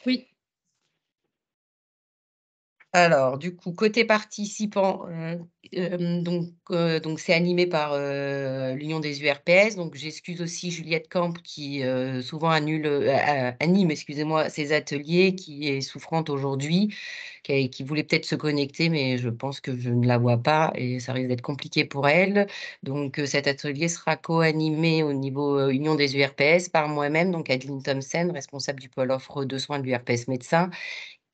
Oui, Alors, du coup, côté participants, donc c'est animé par, l'Union des URPS. Donc j'excuse aussi Juliette Camp qui, souvent anime, excusez-moi, ces ateliers, qui est souffrante aujourd'hui, qui voulait peut-être se connecter, mais je pense que je ne la vois pas et ça risque d'être compliqué pour elle. Donc, cet atelier sera co-animé au niveau, Union des URPS par moi-même, donc Adeline Thompson, responsable du pôle offre de soins de l'URPS médecins,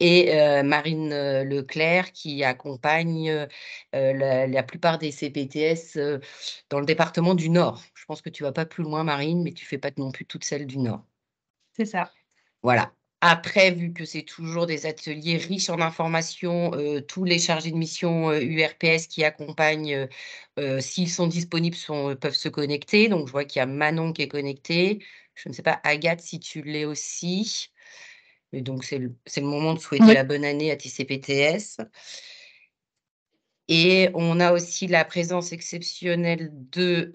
et Marine, Leclerc, qui accompagne, la plupart des CPTS, dans le département du Nord. Je pense que tu vas pas plus loin, Marine, mais tu fais pas non plus toute celle du Nord. c'est ça. Voilà. Après, vu que c'est toujours des ateliers riches en informations, tous les chargés de mission, URPS qui accompagnent, s'ils sont disponibles peuvent se connecter. Donc je vois qu'il y a Manon qui est connectée. Je ne sais pas, Agathe, si tu l'es aussi? Et donc c'est le moment de souhaiter Oui. la bonne année à tes CPTS. Et on a aussi la présence exceptionnelle de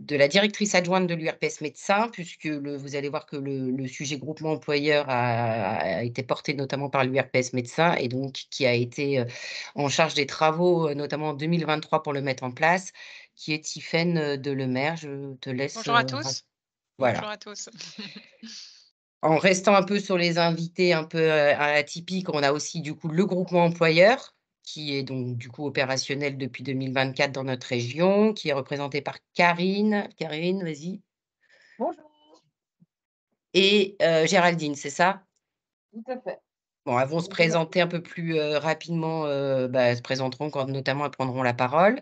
la directrice adjointe de l'URPS médecins, puisque vous allez voir que le sujet groupement employeur a été porté notamment par l'URPS médecins et donc qui a été, en charge des travaux, notamment en 2023 pour le mettre en place, qui est Tiffaine, Delemaire. Je te laisse, Bonjour à rap tous. Bonjour voilà. à tous. En restant un peu sur les invités un peu, atypiques, on a aussi du coup le groupement employeur, qui est donc du coup opérationnel depuis 2024 dans notre région, qui est représenté par Karine. Karine, vas-y. Bonjour, Et Géraldine, c'est ça? tout à fait. Bon, elles vont se Bonjour à tous. présenter un peu plus, rapidement, elles se présenteront quand notamment elles prendront la parole.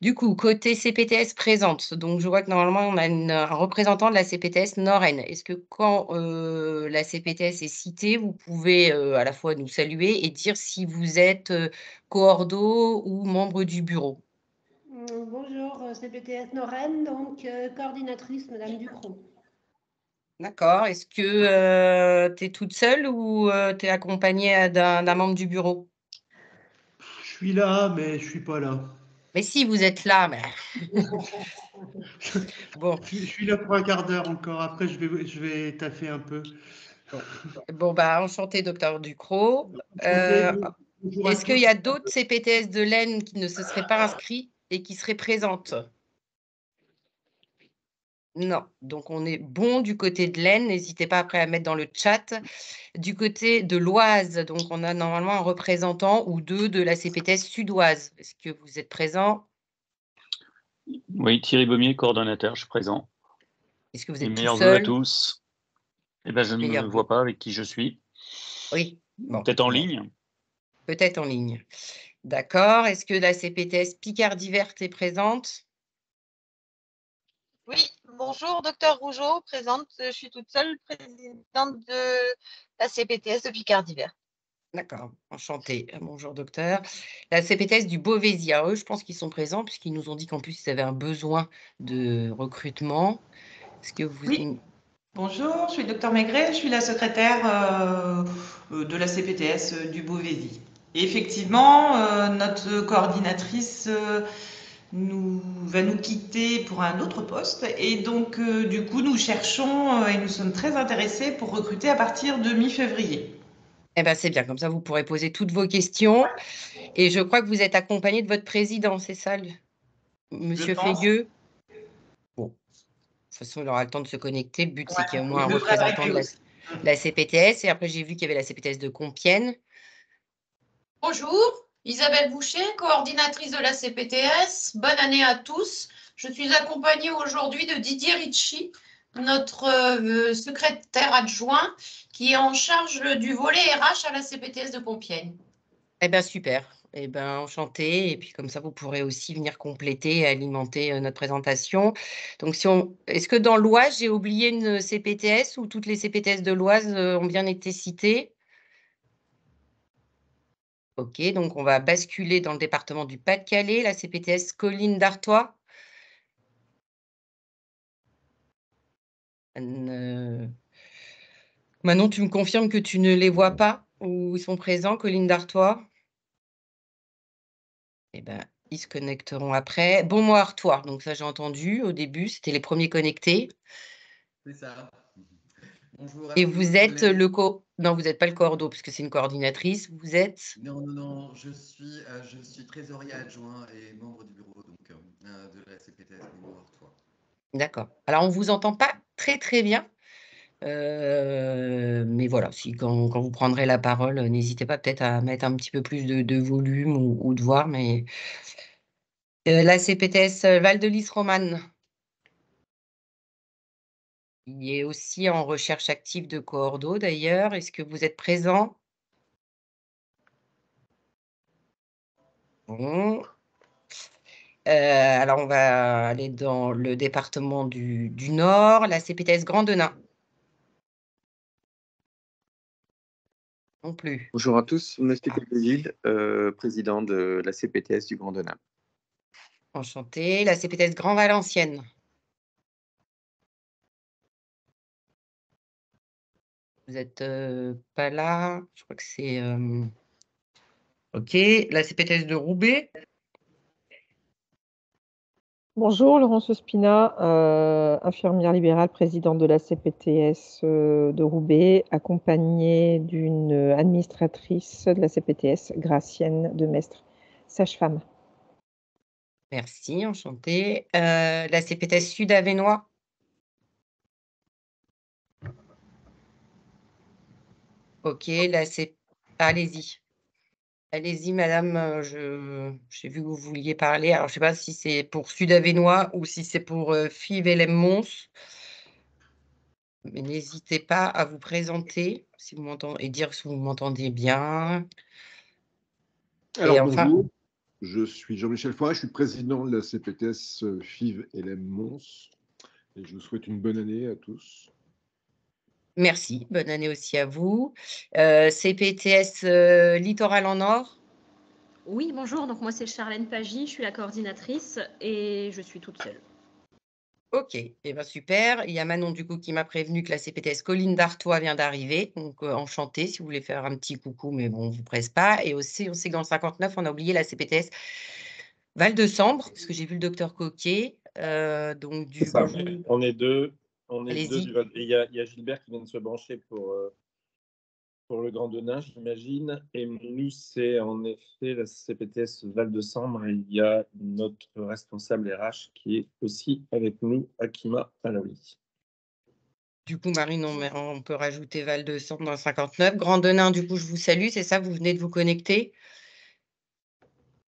Du coup, côté CPTS présente, donc je vois que normalement on a un représentant de la CPTS Nord-Aisne. Est-ce que quand, la CPTS est citée, vous pouvez, à la fois nous saluer et dire si vous êtes, coordo ou membre du bureau? Bonjour, CPTS Noren, donc coordinatrice Madame Ducrot. D'accord. Est-ce que, tu es toute seule ou, tu es accompagnée, d'un membre du bureau? Je suis là, mais je suis pas là. Mais si, vous êtes là, mais bon. Je suis là pour un quart d'heure encore. Après, je vais taffer un peu. Bon, bah, enchanté docteur Ducrot. Enchanté, bonjour à Est-ce qu'il tous. y a d'autres CPTS de l'Aisne qui ne se seraient pas inscrits et qui seraient présentes? Non, donc on est bon du côté de l'Aisne, n'hésitez pas après à mettre dans le chat. Du côté de l'Oise, donc on a normalement un représentant ou 2 de la CPTS sudoise. Est-ce que vous êtes présents? Oui, Thierry Baumier, coordonnateur, je suis présent. Est-ce que vous Et êtes tout meilleurs vœux à seul? tous. Eh ben, je ne me Meilleurs vois vœux. pas avec qui je suis. Oui, bon, Peut-être en bon, ligne. peut-être en ligne. D'accord. Est-ce que la CPTS Picardie Verte est présente? Oui, bonjour, docteur Rougeau, présente. Je suis toute seule, présidente de la CPTS de Picardie Vert. D'accord, enchantée. Bonjour docteur. La CPTS du Beauvaisis, eux, je pense qu'ils sont présents puisqu'ils nous ont dit qu'en plus, ils avaient un besoin de recrutement. Est-ce que vous... Oui. Bonjour, je suis le docteur Maigret, je suis la secrétaire de la CPTS du Beauvaisis. Et effectivement, notre coordinatrice va nous quitter pour un autre poste et donc du coup nous cherchons et nous sommes très intéressés pour recruter à partir de mi-février. Eh ben, c'est bien, comme ça, vous pourrez poser toutes vos questions. Et je crois que vous êtes accompagné de votre président, c'est ça, Je monsieur pense. Fégueux? Bon, de toute façon, il aura le temps de se connecter. Le but, c'est qu'il y ait au moins Il un devrait représentant arriver de aussi. la CPTS. Et après, j'ai vu qu'il y avait la CPTS de Compiègne. Bonjour, Isabelle Boucher, coordinatrice de la CPTS. Bonne année à tous. Je suis accompagnée aujourd'hui de Didier Ricci, notre secrétaire adjoint, qui est en charge du volet RH à la CPTS de Compiègne. Eh bien, super. Eh ben, enchantée. Et puis, comme ça, vous pourrez aussi venir compléter et alimenter notre présentation. Donc, est-ce que dans l'Oise, j'ai oublié une CPTS ou toutes les CPTS de l'Oise ont bien été citées? Ok, donc on va basculer dans le département du Pas-de-Calais, la CPTS Colline d'Artois. Manon, tu me confirmes que tu ne les vois pas ou ils sont présents, Colline d'Artois? Eh ben, ils se connecteront après. Beaumont-Artois, donc ça j'ai entendu au début, c'était les premiers connectés. C'est ça. Bonjour à Et tous, vous êtes collègues. Non, vous n'êtes pas le coordo, puisque c'est une coordinatrice. Vous êtes... Non, je suis trésorier adjoint et membre du bureau de la CPTS Nîmes-Artois. D'accord. Alors, on ne vous entend pas très, très bien. Mais voilà, quand vous prendrez la parole, n'hésitez pas peut-être à mettre un petit peu plus de volume ou de voix. Mais la CPTS Val de Lys Romane, il est aussi en recherche active de coordo d'ailleurs. Est-ce que vous êtes présent? Bon. Alors, on va aller dans le département du Nord, la CPTS Grand Denain. Non plus. Bonjour à tous, Monsieur Pellegil, président de la CPTS du Grand Denain. Enchanté. La CPTS Grand Valenciennes. Vous n'êtes pas là. Je crois que c'est... OK. La CPTS de Roubaix. Bonjour, Laurence Ospina, infirmière libérale, présidente de la CPTS de Roubaix, accompagnée d'une administratrice de la CPTS, Gracienne de Mestre, sage-femme. Merci, enchantée. La CPTS Sud-Avesnois. OK. Allez-y. Allez-y, madame. J'ai vu que vous vouliez parler. Alors, je ne sais pas si c'est pour Sud-Avesnois ou si c'est pour Fives-Hellem-Mons. Mais n'hésitez pas à vous présenter si vous m'entendez et dire si vous m'entendez bien. Alors, enfin, bonjour, je suis Jean-Michel Foiret, je suis président de la CPTS Fives-Hellem-Mons et je vous souhaite une bonne année à tous. merci, bonne année aussi à vous. CPTS Littoral en Nord. Oui, bonjour, donc moi c'est Charlène Pagy, je suis la coordinatrice et je suis toute seule. OK, eh ben super. Il y a Manon du coup qui m'a prévenu que la CPTS Colline d'Artois vient d'arriver, donc enchantée si vous voulez faire un petit coucou, mais bon, on vous presse pas. Et aussi, on sait que dans le 59, on a oublié la CPTS Val de Sambre, parce que j'ai vu le docteur Coquet. Donc du Ça, coup, on est deux allez-y. du Val. Et il y a Gilbert qui vient de se brancher pour le Grand Denain, j'imagine. Et nous, c'est en effet la CPTS Val de Sambre. Et il y a notre responsable RH qui est aussi avec nous, Akima Alaoui. Du coup, Marine, on peut rajouter Val de Sambre dans le 59. Grand Denain, du coup, je vous salue, c'est ça, vous venez de vous connecter?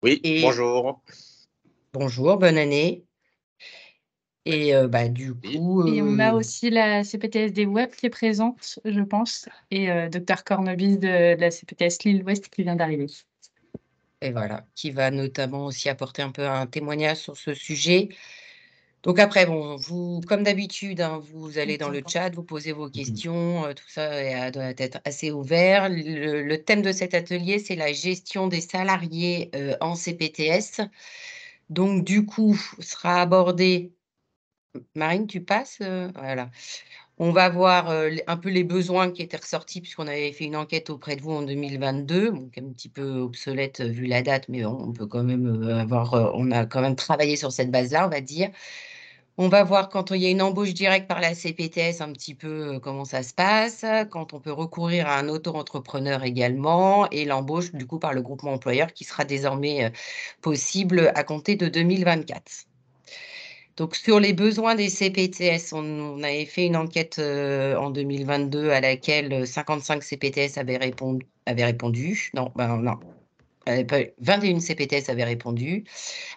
Oui, bonjour. Bonjour, bonne année. Et du coup... Et on a aussi la CPTS des Web qui est présente, je pense, et Dr Cornebis de la CPTS Lille-Ouest qui vient d'arriver. Et voilà, qui va notamment aussi apporter un peu un témoignage sur ce sujet. Donc après, bon, vous, comme d'habitude, hein, vous allez dans le chat, vous posez vos questions, tout ça doit être assez ouvert. Le thème de cet atelier, c'est la gestion des salariés en CPTS. Donc du coup, sera abordé... Marine, tu passes voilà. On va voir un peu les besoins qui étaient ressortis, puisqu'on avait fait une enquête auprès de vous en 2022, donc un petit peu obsolète vu la date, mais on peut quand même on a quand même travaillé sur cette base-là, on va dire. On va voir quand il y a une embauche directe par la CPTS, un petit peu comment ça se passe, quand on peut recourir à un auto-entrepreneur également, et l'embauche du coup par le groupement employeur qui sera désormais possible à compter de 2024. Donc, sur les besoins des CPTS, on avait fait une enquête en 2022 à laquelle 55 CPTS avaient répondu. Non, non. 21 CPTS avaient répondu.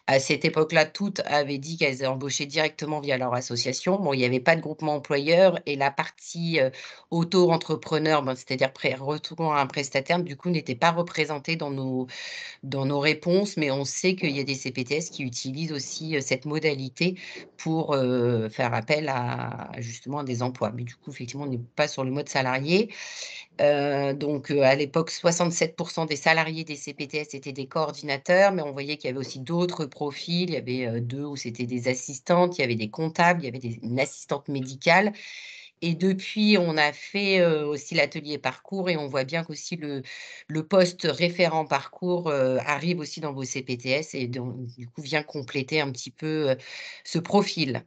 À cette époque-là, toutes avaient dit qu'elles embauchaient directement via leur association. Bon, il n'y avait pas de groupement employeur et la partie auto-entrepreneur, c'est-à-dire retour à un prestataire, du coup, n'était pas représentée dans nos réponses, mais on sait qu'il y a des CPTS qui utilisent aussi cette modalité pour faire appel à justement à des emplois. Mais du coup, effectivement, on n'est pas sur le mode salarié. Donc, à l'époque, 67% des salariés des CPTS étaient des coordinateurs, mais on voyait qu'il y avait aussi d'autres profils. Il y avait 2 où c'était des assistantes, il y avait des comptables, il y avait une assistante médicale. Et depuis, on a fait aussi l'atelier parcours et on voit bien qu'aussi le poste référent parcours arrive aussi dans vos CPTS et donc, du coup, vient compléter un petit peu ce profil.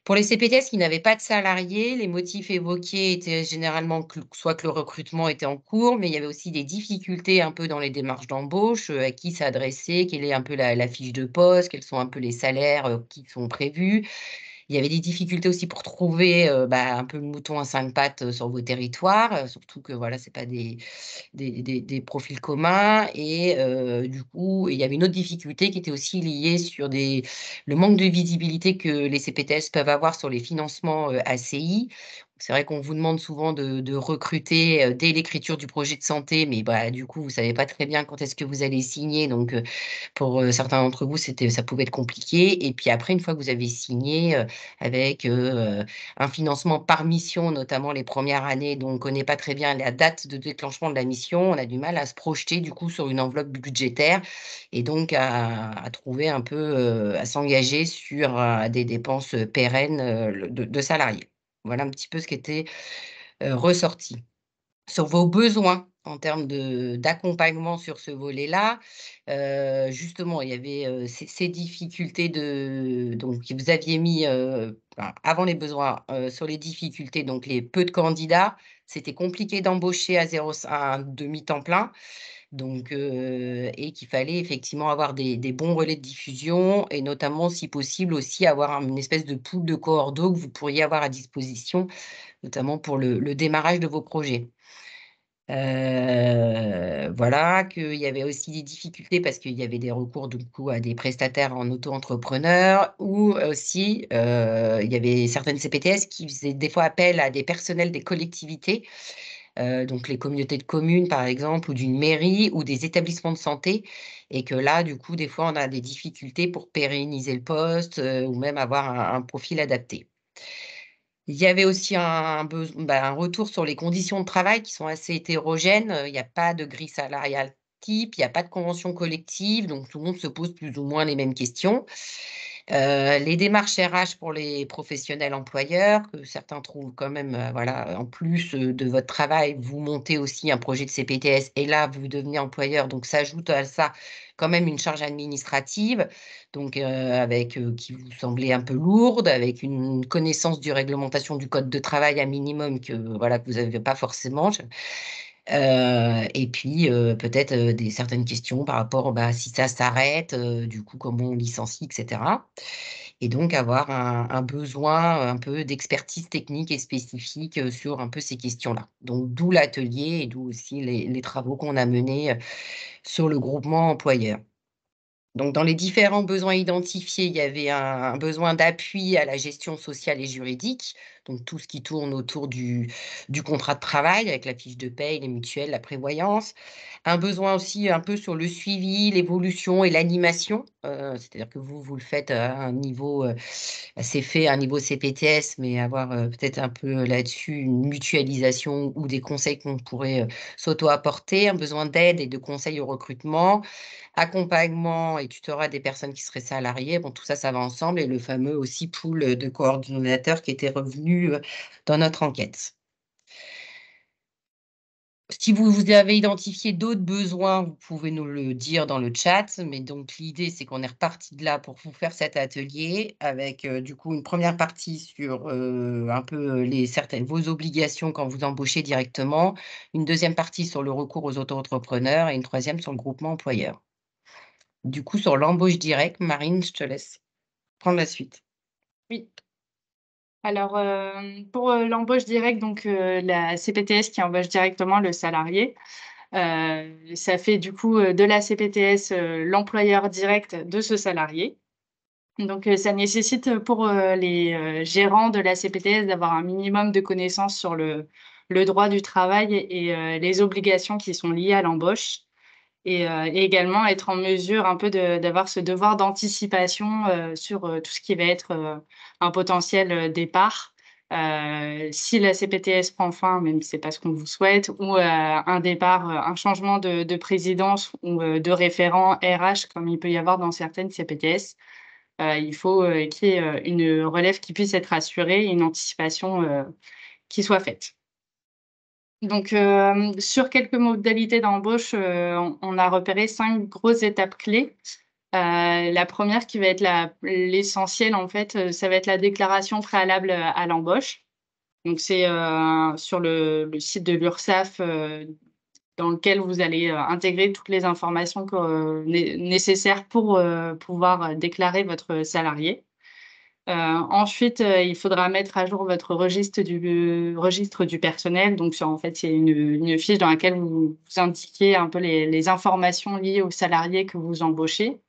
Pour les CPTS qui n'avaient pas de salariés, les motifs évoqués étaient généralement soit que le recrutement était en cours, mais il y avait aussi des difficultés un peu dans les démarches d'embauche, à qui s'adresser, quelle est un peu la fiche de poste, quels sont un peu les salaires qui sont prévus. Il y avait des difficultés aussi pour trouver un peu le mouton à 5 pattes sur vos territoires, surtout que voilà, c'est pas des profils communs. Et du coup, il y avait une autre difficulté qui était aussi liée sur le manque de visibilité que les CPTS peuvent avoir sur les financements ACI. C'est vrai qu'on vous demande souvent de recruter dès l'écriture du projet de santé, mais du coup, vous ne savez pas très bien quand est-ce que vous allez signer. Donc, pour certains d'entre vous, ça pouvait être compliqué. Et puis après, une fois que vous avez signé, avec un financement par mission, notamment les premières années, dont on ne connaît pas très bien la date de déclenchement de la mission, on a du mal à se projeter du coup sur une enveloppe budgétaire et donc à trouver un peu, à s'engager sur des dépenses pérennes de salariés. Voilà un petit peu ce qui était ressorti. Sur vos besoins en termes d'accompagnement sur ce volet-là, justement, il y avait ces difficultés donc vous aviez mis, avant les besoins, sur les difficultés, donc les peu de candidats, c'était compliqué d'embaucher à un demi-temps plein, donc et qu'il fallait effectivement avoir des bons relais de diffusion et notamment, si possible aussi, avoir une espèce de pool de cohortes que vous pourriez avoir à disposition, notamment pour le démarrage de vos projets. Voilà, qu'il y avait aussi des difficultés parce qu'il y avait des recours du coup à des prestataires en auto-entrepreneur ou aussi, il y avait certaines CPTS qui faisaient des fois appel à des personnels des collectivités, donc les communautés de communes par exemple ou d'une mairie ou des établissements de santé et que là, du coup, des fois, on a des difficultés pour pérenniser le poste, ou même avoir un profil adapté. Il y avait aussi un retour sur les conditions de travail qui sont assez hétérogènes. Il n'y a pas de grille salariale type, il n'y a pas de convention collective, donc tout le monde se pose plus ou moins les mêmes questions. Les démarches RH pour les professionnels employeurs, que certains trouvent quand même, voilà, en plus de votre travail, vous montez aussi un projet de CPTS et là, vous devenez employeur, donc s'ajoute à ça quand même une charge administrative, donc qui vous semblait un peu lourde, avec une connaissance du réglementation du code de travail à minimum que voilà, que vous n'avez pas forcément. Et puis peut-être certaines questions par rapport si ça s'arrête, du coup, comment on licencie, etc. Et donc avoir un besoin un peu d'expertise technique et spécifique sur un peu ces questions-là. Donc d'où l'atelier et d'où aussi les travaux qu'on a menés sur le groupement employeur. Donc, dans les différents besoins identifiés, il y avait un besoin d'appui à la gestion sociale et juridique, donc tout ce qui tourne autour du contrat de travail avec la fiche de paie, les mutuelles, la prévoyance. Un besoin aussi un peu sur le suivi, l'évolution et l'animation, c'est-à-dire que vous le faites à un niveau, c'est fait à un niveau CPTS, mais avoir peut-être un peu là-dessus une mutualisation ou des conseils qu'on pourrait s'auto-apporter, un besoin d'aide et de conseils au recrutement, accompagnement et tutorat des personnes qui seraient salariées. Bon, tout ça, ça va ensemble et le fameux aussi pool de coordinateurs qui était revenu dans notre enquête. Si vous avez identifié d'autres besoins, vous pouvez nous le dire dans le chat. Mais donc, l'idée, c'est qu'on est reparti de là pour vous faire cet atelier avec du coup une première partie sur un peu vos obligations quand vous embauchez directement, une deuxième partie sur le recours aux auto-entrepreneurs et une troisième sur le groupement employeur. Du coup, sur l'embauche directe, Marine, je te laisse prendre la suite. Oui. Alors, pour l'embauche directe, donc la CPTS qui embauche directement le salarié, ça fait du coup de la CPTS l'employeur direct de ce salarié. Donc, ça nécessite pour les gérants de la CPTS d'avoir un minimum de connaissances sur le droit du travail et les obligations qui sont liées à l'embauche. Et également être en mesure un peu d'avoir ce devoir d'anticipation sur tout ce qui va être un potentiel départ. Si la CPTS prend fin, même si ce n'est pas ce qu'on vous souhaite, ou un départ, un changement de présidence ou de référent RH, comme il peut y avoir dans certaines CPTS, il faut qu'il y ait une relève qui puisse être assurée et une anticipation qui soit faite. Donc, sur quelques modalités d'embauche, on a repéré 5 grosses étapes clés. La première qui va être l'essentiel, en fait, ça va être la déclaration préalable à l'embauche. Donc, c'est sur le site de l'URSSAF dans lequel vous allez intégrer toutes les informations nécessaires pour pouvoir déclarer votre salarié. Ensuite, il faudra mettre à jour votre registre du personnel. Donc, en fait, c'est une fiche dans laquelle vous indiquez un peu les informations liées aux salariés que vous embauchez.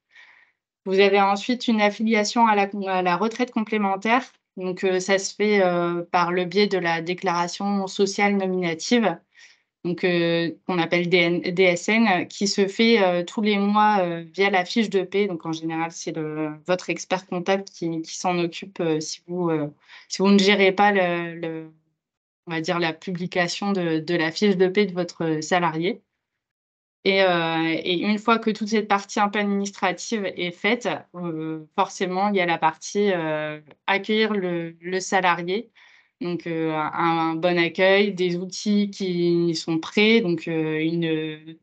Vous avez ensuite une affiliation à la retraite complémentaire. Donc, ça se fait par le biais de la déclaration sociale nominative, donc qu'on appelle DSN, qui se fait tous les mois via la fiche de paie. Donc, en général, c'est votre expert comptable qui s'en occupe si vous ne gérez pas on va dire la publication de la fiche de paie de votre salarié. Et une fois que toute cette partie un peu administrative est faite, forcément, il y a la partie accueillir le salarié. Donc, un bon accueil, des outils qui sont prêts, donc une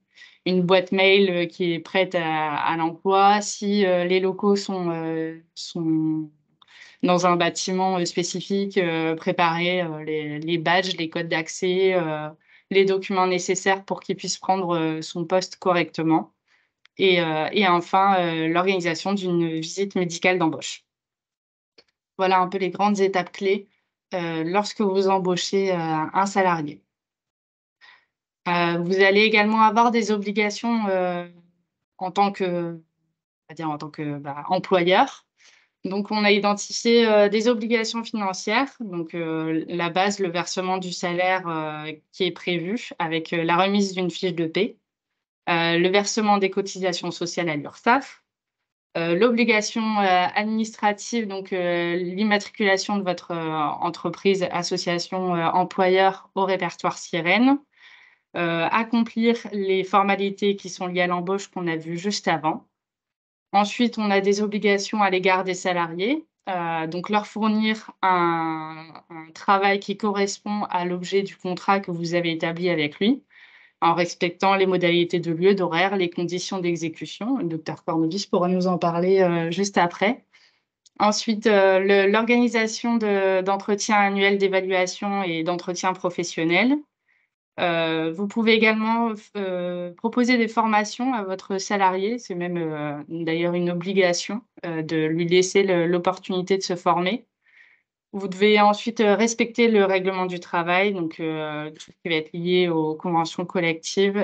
boîte mail qui est prête à l'emploi. Si les locaux sont dans un bâtiment spécifique, préparer les badges, les codes d'accès, les documents nécessaires pour qu'il puisse prendre son poste correctement. Et enfin, l'organisation d'une visite médicale d'embauche. Voilà un peu les grandes étapes clés lorsque vous embauchez un salarié. Vous allez également avoir des obligations en tant que employeur. Donc, on a identifié des obligations financières, donc la base, le versement du salaire qui est prévu avec la remise d'une fiche de paie, le versement des cotisations sociales à l'URSSAF, l'obligation administrative, donc l'immatriculation de votre entreprise, association, employeur au répertoire Sirène, accomplir les formalités qui sont liées à l'embauche qu'on a vues juste avant. Ensuite, on a des obligations à l'égard des salariés, donc leur fournir un travail qui correspond à l'objet du contrat que vous avez établi avec lui, en respectant les modalités de lieu, d'horaire, les conditions d'exécution. Le docteur Cornelis pourra nous en parler juste après. Ensuite, l'organisation d'entretiens annuels d'évaluation et d'entretien professionnel. Vous pouvez également proposer des formations à votre salarié. C'est même d'ailleurs une obligation de lui laisser l'opportunité de se former. Vous devez ensuite respecter le règlement du travail, donc tout ce qui va être lié aux conventions collectives,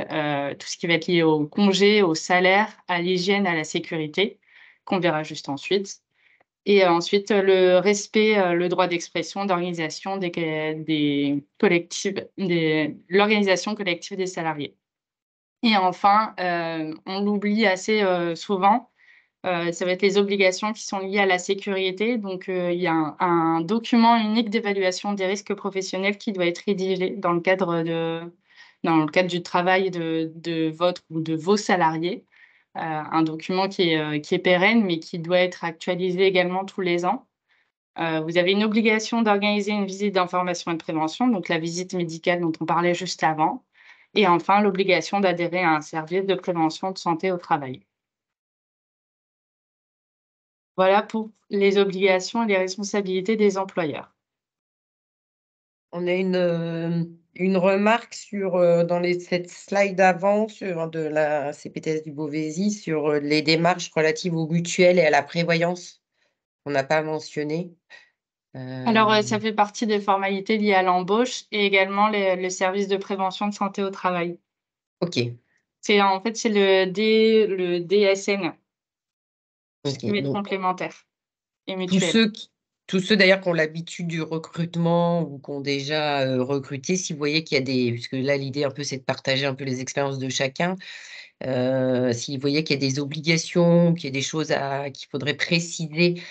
tout ce qui va être lié aux congés, au salaire, à l'hygiène, à la sécurité, qu'on verra juste ensuite. Et ensuite, le respect, le droit d'expression, d'organisation l'organisation collective des salariés. Et enfin, on l'oublie assez souvent, ça va être les obligations qui sont liées à la sécurité. Donc, il y a un document unique d'évaluation des risques professionnels qui doit être rédigé dans le cadre du travail de votre ou de vos salariés. Un document qui est pérenne, mais qui doit être actualisé également tous les ans. Vous avez une obligation d'organiser une visite d'information et de prévention, donc la visite médicale dont on parlait juste avant. Et enfin, l'obligation d'adhérer à un service de prévention de santé au travail. Voilà pour les obligations et les responsabilités des employeurs. On a une remarque dans cette slide avant de la CPTS du Beauvaisis sur les démarches relatives aux mutuelles et à la prévoyance. On n'a pas mentionné. Alors, ça fait partie des formalités liées à l'embauche et également le service de prévention de santé au travail. OK. C'est le DSN, qui va être complémentaire et mutuel. Tous ceux d'ailleurs qui ont l'habitude du recrutement ou qui ont déjà recruté, si vous voyez qu'il y a puisque là l'idée un peu c'est de partager un peu les expériences de chacun, si vous voyez qu'il y a des obligations, qu'il y a des choses qu'il faudrait préciser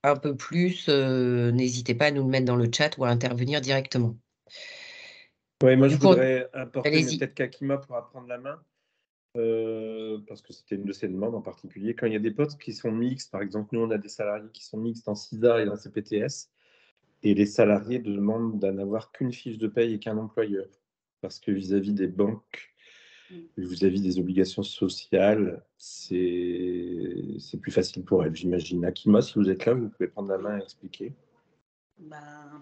un peu plus, n'hésitez pas à nous le mettre dans le chat ou à intervenir directement. Oui, moi je voudrais apporter, mais peut-être qu'Akima pourra prendre la main, parce que c'était une de ses demandes en particulier. Quand il y a des postes qui sont mixtes, par exemple, nous on a des salariés qui sont mixtes en CISA et en CPTS, et les salariés demandent d'en avoir qu'une fiche de paye et qu'un employeur, parce que vis-à-vis des banques, vis-à-vis des obligations sociales, c'est plus facile pour elle, j'imagine. Akima, si vous êtes là, vous pouvez prendre la main et expliquer.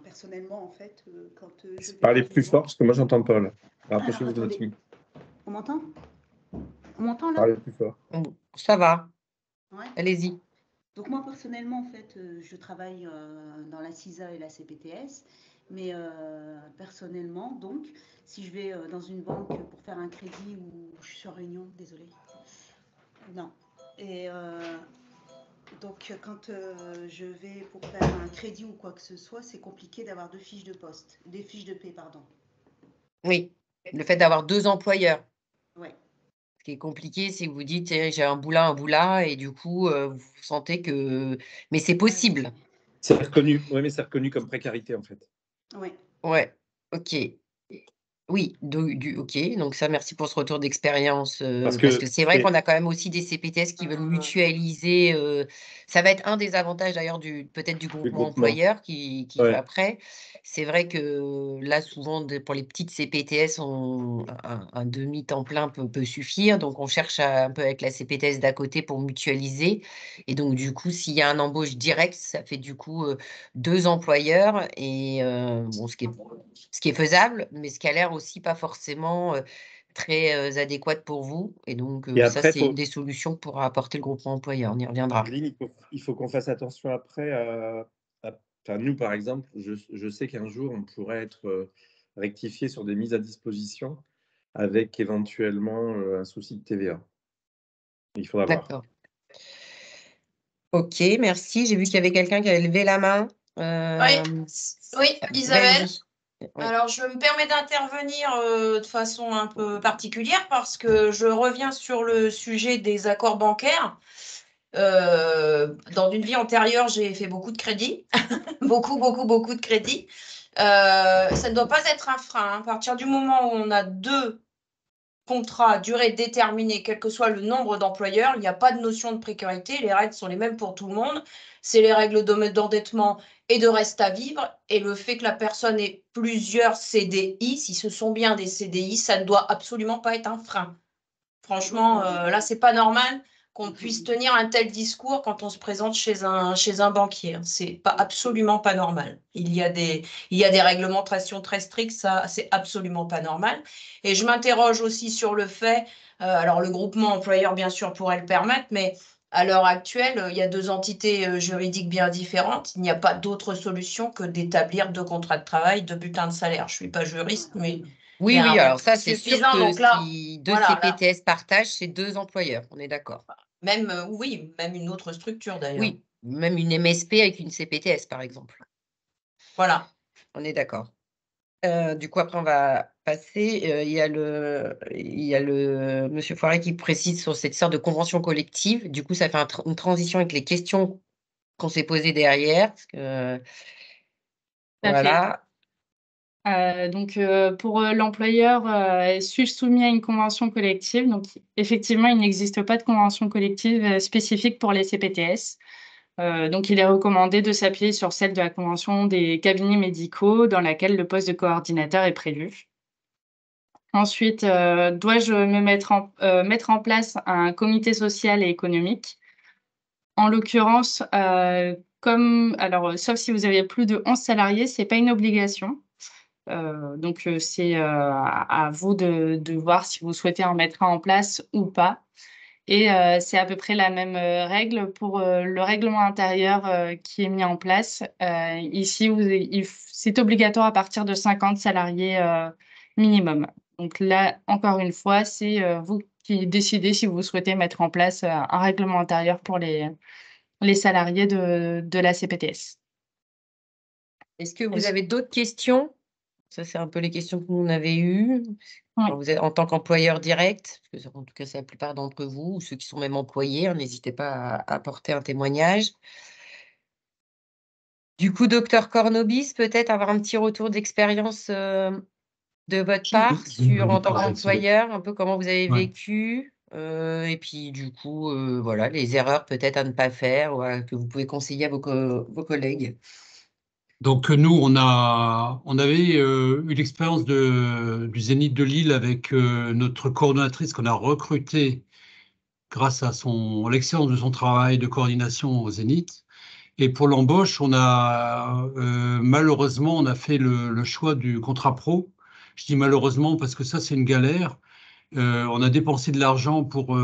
Personnellement, en fait, quand je vais Parlez dans plus une fort banque- parce que moi, j'entends pas là. Alors, Rapprochez-vous de votre attendez. micro. On m'entend? On m'entend là? Parlez plus fort. Ça va. Ouais. Allez-y. Donc moi, personnellement, en fait, je travaille dans la CISA et la CPTS. Mais personnellement, donc, si je vais dans une banque pour faire un crédit ou je suis en réunion, désolée. Non. Et donc, quand je vais pour faire un crédit ou quoi que ce soit, c'est compliqué d'avoir des fiches de paie, pardon. Oui, le fait d'avoir 2 employeurs. Ouais. Ce qui est compliqué, c'est que vous dites: «Eh, j'ai un boulot et du coup, vous sentez que» mais c'est possible. C'est reconnu, oui, mais c'est reconnu comme précarité, en fait. Ouais. Ouais, OK. Oui, OK, donc ça, merci pour ce retour d'expérience, Parce parce que que c'est vrai c'est qu'on a quand même aussi des CPTS qui veulent mutualiser, ça va être un des avantages d'ailleurs peut-être du le groupement groupement. employeur qui Ouais. après. C'est vrai que là, souvent pour les petites CPTS, un demi-temps plein peut suffire, donc on cherche un peu avec la CPTS d'à côté pour mutualiser et donc du coup, s'il y a un embauche directe, ça fait du coup, 2 employeurs et bon, ce qui est faisable, mais ce qui a l'air aussi pas forcément, très, adéquate pour vous et donc Et ça, après, c'est une des solutions que pourra apporter le groupement employeur. On y reviendra. Evelyne, il faut qu'on fasse attention après enfin, nous, par exemple, je sais qu'un jour, on pourrait être rectifié sur des mises à disposition avec éventuellement un souci de TVA. Il faudra voir. D'accord. OK, merci. J'ai vu qu'il y avait quelqu'un qui avait levé la main. Oui, Isabelle. Vas-y. Oui. Alors, je me permets d'intervenir de façon un peu particulière parce que je reviens sur le sujet des accords bancaires. Dans une vie antérieure, j'ai fait beaucoup de crédits, beaucoup de crédits. Ça ne doit pas être un frein, hein. À partir du moment où on a 2 contrats à durée déterminée, quel que soit le nombre d'employeurs, il n'y a pas de notion de précarité. Les règles sont les mêmes pour tout le monde. C'est les règles d'endettement et de reste à vivre. Et le fait que la personne ait plusieurs CDI, si ce sont bien des CDI, ça ne doit absolument pas être un frein. Franchement, là, c'est pas normal qu'on puisse tenir un tel discours quand on se présente chez un banquier. C'est absolument pas normal. Il y a des réglementations très strictes, ça, c'est absolument pas normal. Et je m'interroge aussi sur le fait, alors le groupement employeur, bien sûr, pourrait le permettre, mais à l'heure actuelle, il y a 2 entités juridiques bien différentes. Il n'y a pas d'autre solution que d'établir 2 contrats de travail, 2 bulletins de salaire. Je suis pas juriste, mais Oui, il y a oui, un alors ça, c'est sûr suffisant. que Donc là, si 2 voilà, là, CPTS partagent, c'est 2 employeurs, on est d'accord. même, oui, même une autre structure d'ailleurs. Oui, même une MSP avec une CPTS, par exemple. Voilà. On est d'accord. Du coup, après, on va passer. Il y a le monsieur Foiret qui précise sur cette sorte de convention collective. Du coup, ça fait une transition avec les questions qu'on s'est posées derrière. Parce que, Tout à fait. voilà. Donc, pour l'employeur, suis-je soumis à une convention collective? Donc, effectivement, il n'existe pas de convention collective spécifique pour les CPTS. Donc, il est recommandé de s'appuyer sur celle de la convention des cabinets médicaux dans laquelle le poste de coordinateur est prévu. Ensuite, dois-je mettre en place un comité social et économique? En l'occurrence, sauf si vous avez plus de 11 salariés, ce n'est pas une obligation. Donc, c'est à vous de voir si vous souhaitez en mettre un en place ou pas. Et c'est à peu près la même règle pour le règlement intérieur qui est mis en place. Ici, c'est obligatoire à partir de 50 salariés minimum. Donc là, encore une fois, c'est vous qui décidez si vous souhaitez mettre en place un règlement intérieur pour les salariés de la CPTS. Est-ce que vous avez d'autres questions? Ça, c'est un peu les questions que nous, on avait eues. Quand vous êtes en tant qu'employeur direct, parce que en tout cas, c'est la plupart d'entre vous, ou ceux qui sont même employés, hein, n'hésitez pas à apporter un témoignage. Du coup, docteur Cornobis, peut-être avoir un petit retour d'expérience de votre part en tant qu'employeur, un peu comment vous avez vécu, et puis du coup, voilà, les erreurs peut-être à ne pas faire ou que vous pouvez conseiller à vos collègues. Donc nous, on avait eu l'expérience du Zénith de Lille avec notre coordonnatrice qu'on a recrutée grâce à l'excellence de son travail de coordination au Zénith. Et pour l'embauche, malheureusement, on a fait le choix du contrat pro. Je dis malheureusement parce que ça, c'est une galère. On a dépensé de l'argent pour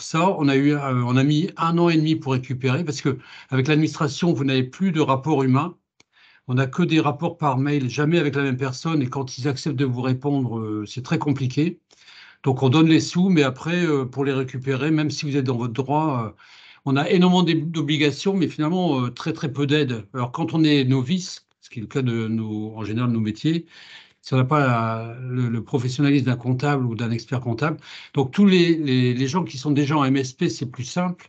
ça. On a mis 1 an et demi pour récupérer parce que avec l'administration, vous n'avez plus de rapport humain. On n'a que des rapports par mail, jamais avec la même personne. Et quand ils acceptent de vous répondre, c'est très compliqué. Donc on donne les sous, mais après, pour les récupérer, même si vous êtes dans votre droit, on a énormément d'obligations, mais finalement très très peu d'aide. Alors quand on est novice, ce qui est le cas en général de nos métiers, si on n'a pas le professionnalisme d'un comptable ou d'un expert comptable, donc tous les gens qui sont déjà en MSP, c'est plus simple,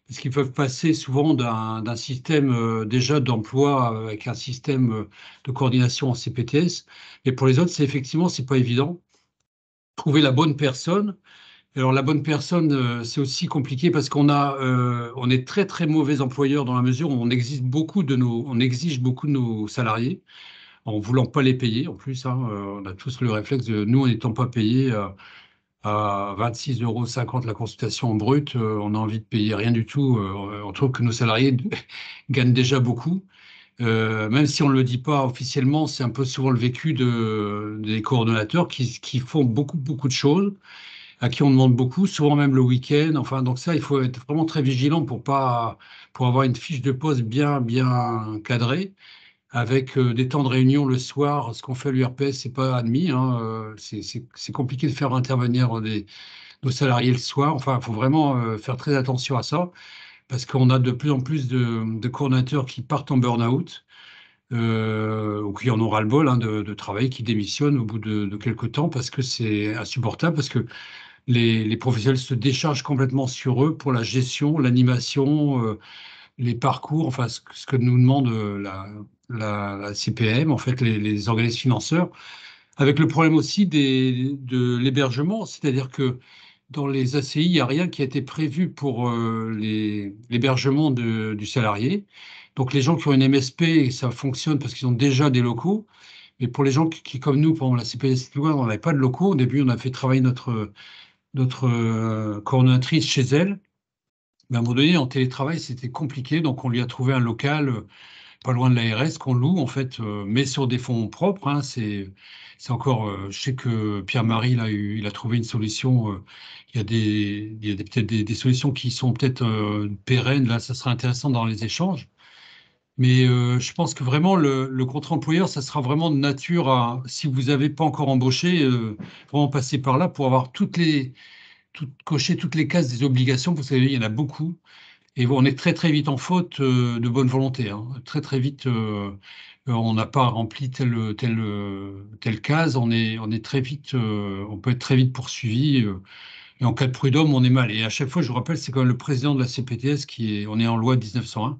parce qu'ils peuvent passer souvent d'un système déjà d'emploi avec un système de coordination en CPTS. Et pour les autres, c'est pas évident. Trouver la bonne personne. Alors la bonne personne, c'est aussi compliqué parce on est très très mauvais employeur dans la mesure où on exige beaucoup de nos salariés en voulant pas les payer. En plus, hein, on a tous le réflexe de nous, en n'étant pas payés à 26,50 € la consultation en brut, on a envie de payer rien du tout. On trouve que nos salariés gagnent déjà beaucoup. Même si on ne le dit pas officiellement, c'est un peu souvent le vécu des coordonnateurs qui font beaucoup de choses, à qui on demande beaucoup, souvent même le week-end. Enfin, donc ça, il faut être vraiment très vigilant pour avoir une fiche de poste bien cadrée, avec des temps de réunion le soir. Ce qu'on fait à l'URPS, c'est pas admis, hein. C'est compliqué de faire intervenir nos salariés le soir. Enfin, il faut vraiment faire très attention à ça, parce qu'on a de plus en plus de coordonnateurs qui partent en burn-out, ou qui en ont ras-le-bol de travail, qui démissionnent au bout de quelques temps, parce que c'est insupportable, parce que les professionnels se déchargent complètement sur eux pour la gestion, l'animation, les parcours, enfin ce que nous demande la CPM, en fait les organismes financeurs, avec le problème aussi de l'hébergement, c'est-à-dire que dans les ACI, il n'y a rien qui a été prévu pour l'hébergement du salarié. Donc les gens qui ont une MSP, ça fonctionne parce qu'ils ont déjà des locaux. Mais pour les gens qui comme nous, par exemple la CPS, on n'avait pas de locaux. Au début, on a fait travailler notre coordonnatrice chez elle. Mais à un moment donné, en télétravail, c'était compliqué. Donc on lui a trouvé un local pas loin de l'ARS qu'on loue, en fait, mais sur des fonds propres. Hein. C'est encore, je sais que Pierre-Marie, il a trouvé une solution. Il y a peut-être des solutions qui sont peut-être pérennes. Là, ça sera intéressant dans les échanges. Mais je pense que vraiment, le contrat employeur, ça sera vraiment de nature à, si vous n'avez pas encore embauché, vraiment passer par là pour avoir cocher toutes les cases des obligations. Vous savez, il y en a beaucoup. Et on est très très vite en faute de bonne volonté. Hein. Très très vite, on n'a pas rempli telle case. On est très vite, on peut être très vite poursuivi. Et en cas de prud'homme, on est mal. Et à chaque fois, je vous rappelle, c'est quand même le président de la CPTS on est en loi de 1901.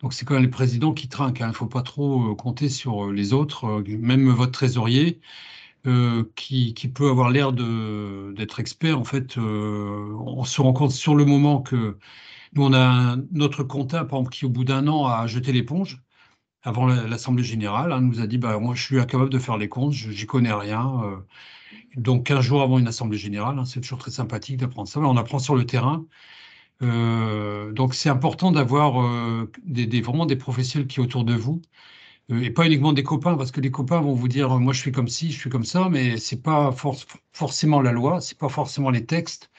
Donc c'est quand même le président qui trinque. Il ne faut pas trop compter sur les autres, même votre trésorier. Qui peut avoir l'air d'être expert. En fait, on se rend compte sur le moment que nous, on a notre comptable, par exemple, qui au bout d'1 an a jeté l'éponge avant l'Assemblée générale, hein, nous a dit bah, moi je suis incapable de faire les comptes, j'y connais rien. Donc 15 jours avant une Assemblée générale, hein, c'est toujours très sympathique d'apprendre ça, mais on apprend sur le terrain. Donc c'est important d'avoir vraiment des professionnels qui sont autour de vous. Et pas uniquement des copains, parce que les copains vont vous dire moi je suis comme ci, je suis comme ça, mais c'est pas forcément la loi, c'est pas forcément les textes.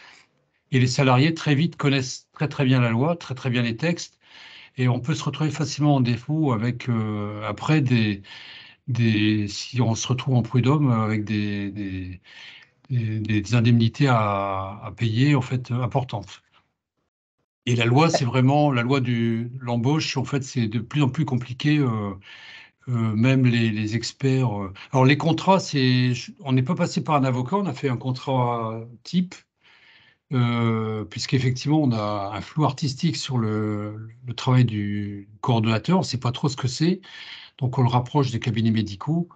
Et les salariés très vite connaissent très très bien la loi, très très bien les textes, et on peut se retrouver facilement en défaut avec après si on se retrouve en prud'homme avec des indemnités à payer en fait importantes. Et la loi, c'est vraiment la loi de l'embauche. En fait, c'est de plus en plus compliqué. Même les experts. Alors les contrats, on n'est pas passé par un avocat, on a fait un contrat type, puisqu'effectivement on a un flou artistique sur le travail du coordonnateur, on ne sait pas trop ce que c'est, donc on le rapproche des cabinets médicaux,